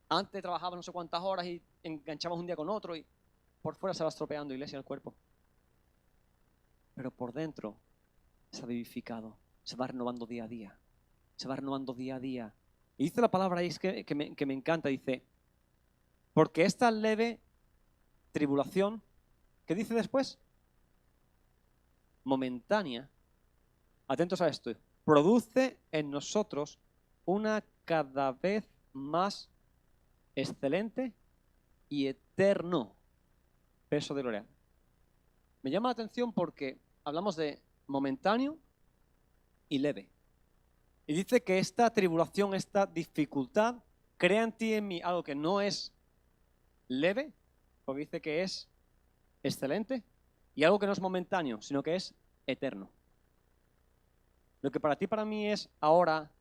Antes trabajabas no sé cuántas horas y enganchabas un día con otro y por fuera se va estropeando, iglesia, el cuerpo. Pero por dentro se ha vivificado, se va renovando día a día. Se va renovando día a día. Y dice la palabra ahí que me encanta, dice, porque esta leve tribulación, ¿qué dice después? Momentánea, atentos a esto, produce en nosotros una cada vez más excelente y eterno peso de gloria. Me llama la atención porque hablamos de momentáneo y leve. Y dice que esta tribulación, esta dificultad, crea en ti y en mí algo que no es leve, porque dice que es excelente, y algo que no es momentáneo, sino que es eterno. Lo que para ti, para mí es ahora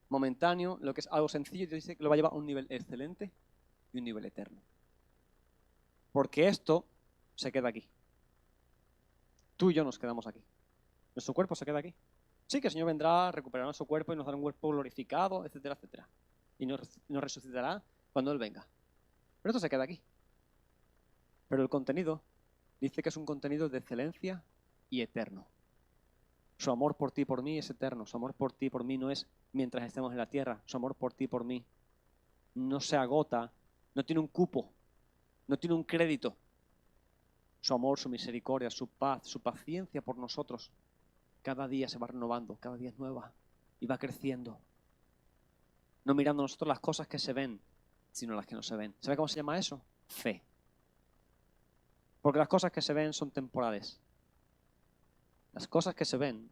momentáneo, lo que es algo sencillo, dice que lo va a llevar a un nivel excelente y un nivel eterno. Porque esto se queda aquí. Tú y yo nos quedamos aquí. Nuestro cuerpo se queda aquí. Sí, que el Señor vendrá, recuperará nuestro cuerpo y nos dará un cuerpo glorificado, etcétera, etcétera. Y nos resucitará cuando Él venga. Pero esto se queda aquí. Pero el contenido dice que es un contenido de excelencia y eterno. Su amor por ti y por mí es eterno. Su amor por ti y por mí no es mientras estemos en la tierra. Su amor por ti y por mí no se agota, no tiene un cupo, no tiene un crédito. Su amor, su misericordia, su paz, su paciencia por nosotros, cada día se va renovando, cada día es nueva y va creciendo. No mirando nosotros las cosas que se ven, sino las que no se ven. ¿Sabe cómo se llama eso? Fe. Porque las cosas que se ven son temporales. Las cosas que se ven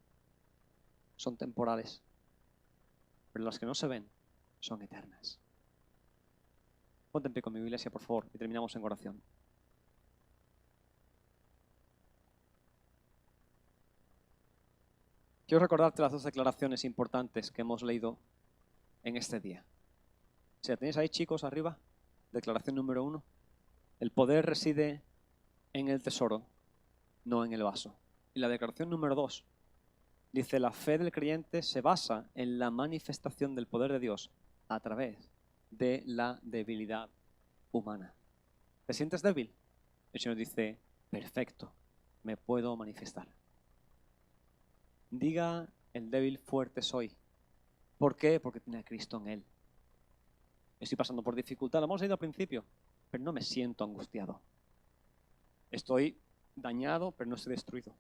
son temporales. Pero las que no se ven son eternas. Ponte en pie conmigo, iglesia, por favor, y terminamos en oración. Quiero recordarte las 2 declaraciones importantes que hemos leído en este día. Si la tenéis ahí, chicos, arriba, declaración número 1. El poder reside en el tesoro, no en el vaso. Y la declaración número 2 dice, la fe del creyente se basa en la manifestación del poder de Dios a través de la debilidad humana. ¿Te sientes débil? El Señor dice, perfecto, me puedo manifestar. Diga el débil, fuerte soy. ¿Por qué? Porque tiene a Cristo en él. Estoy pasando por dificultad, lo hemos leído al principio, pero no me siento angustiado. Estoy dañado, pero no estoy destruido.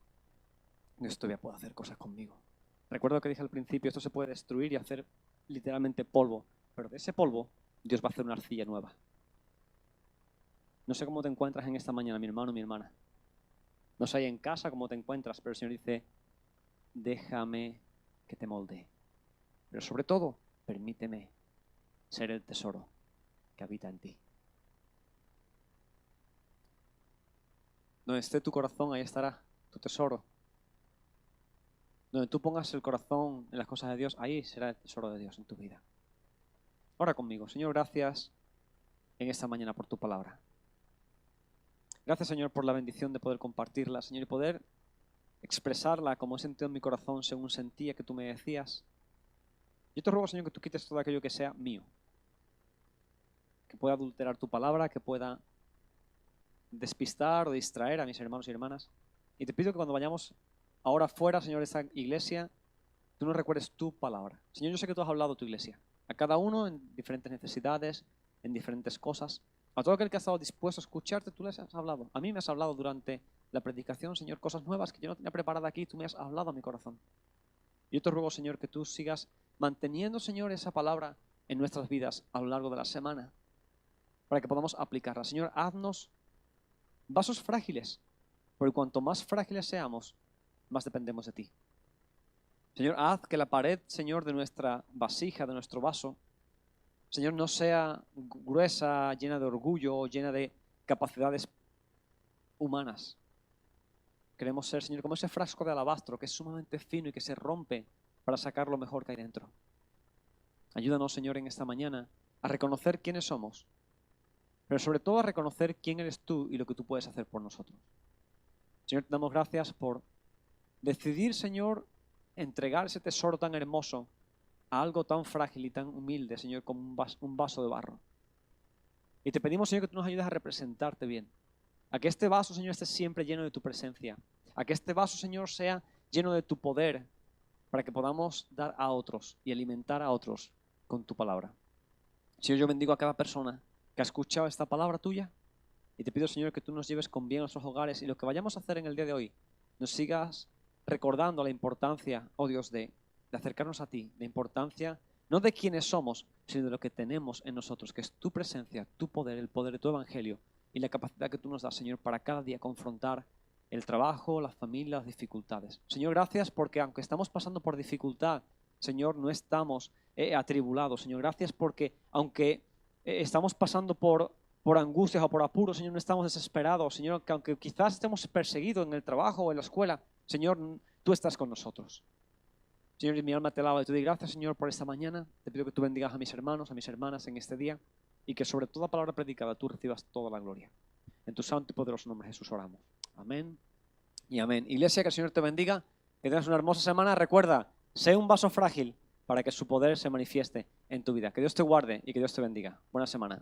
Dios todavía puede hacer cosas conmigo. Recuerdo que dije al principio, esto se puede destruir y hacer literalmente polvo, pero de ese polvo Dios va a hacer una arcilla nueva. No sé cómo te encuentras en esta mañana, mi hermano, mi hermana. No sé ahí en casa cómo te encuentras, pero el Señor dice, déjame que te moldee. Pero sobre todo, permíteme ser el tesoro que habita en ti. Donde esté tu corazón, ahí estará tu tesoro. Donde tú pongas el corazón en las cosas de Dios, ahí será el tesoro de Dios en tu vida. Ora conmigo. Señor, gracias en esta mañana por tu palabra. Gracias, Señor, por la bendición de poder compartirla, Señor, y poder expresarla como he sentido en mi corazón según sentía que tú me decías. Yo te ruego, Señor, que tú quites todo aquello que sea mío, que pueda adulterar tu palabra, que pueda despistar o distraer a mis hermanos y hermanas. Y te pido que cuando vayamos ahora fuera, Señor, de esta iglesia, tú nos recuerdes tu palabra. Señor, yo sé que tú has hablado a tu iglesia, a cada uno en diferentes necesidades, en diferentes cosas. A todo aquel que ha estado dispuesto a escucharte, tú les has hablado. A mí me has hablado durante la predicación, Señor, cosas nuevas que yo no tenía preparada aquí, tú me has hablado a mi corazón. Yo te ruego, Señor, que tú sigas manteniendo, Señor, esa palabra en nuestras vidas a lo largo de la semana, para que podamos aplicarla. Señor, haznos vasos frágiles, porque cuanto más frágiles seamos, más dependemos de ti. Señor, haz que la pared, Señor, de nuestra vasija, de nuestro vaso, Señor, no sea gruesa, llena de orgullo, llena de capacidades humanas. Queremos ser, Señor, como ese frasco de alabastro que es sumamente fino y que se rompe para sacar lo mejor que hay dentro. Ayúdanos, Señor, en esta mañana a reconocer quiénes somos, pero sobre todo a reconocer quién eres tú y lo que tú puedes hacer por nosotros. Señor, te damos gracias por decidir, Señor, entregar ese tesoro tan hermoso a algo tan frágil y tan humilde, Señor, como un vaso de barro. Y te pedimos, Señor, que tú nos ayudes a representarte bien. A que este vaso, Señor, esté siempre lleno de tu presencia. A que este vaso, Señor, sea lleno de tu poder para que podamos dar a otros y alimentar a otros con tu palabra. Señor, yo bendigo a cada persona que ha escuchado esta palabra tuya y te pido, Señor, que tú nos lleves con bien a nuestros hogares y lo que vayamos a hacer en el día de hoy, nos sigas recordando la importancia, oh Dios, de acercarnos a ti, la importancia no de quiénes somos, sino de lo que tenemos en nosotros, que es tu presencia, tu poder, el poder de tu evangelio y la capacidad que tú nos das, Señor, para cada día confrontar el trabajo, la familia, las dificultades. Señor, gracias porque aunque estamos pasando por dificultad, Señor, no estamos atribulados. Señor, gracias porque aunque estamos pasando por angustias o por apuros, Señor, no estamos desesperados. Señor, que aunque quizás estemos perseguidos en el trabajo o en la escuela, Señor, tú estás con nosotros. Señor, mi alma te alaba y te doy gracias, Señor, por esta mañana. Te pido que tú bendigas a mis hermanos, a mis hermanas en este día y que sobre toda palabra predicada tú recibas toda la gloria. En tu santo y poderoso nombre, Jesús, oramos. Amén y amén. Iglesia, que el Señor te bendiga, que tengas una hermosa semana. Recuerda, sé un vaso frágil para que su poder se manifieste en tu vida. Que Dios te guarde y que Dios te bendiga. Buena semana.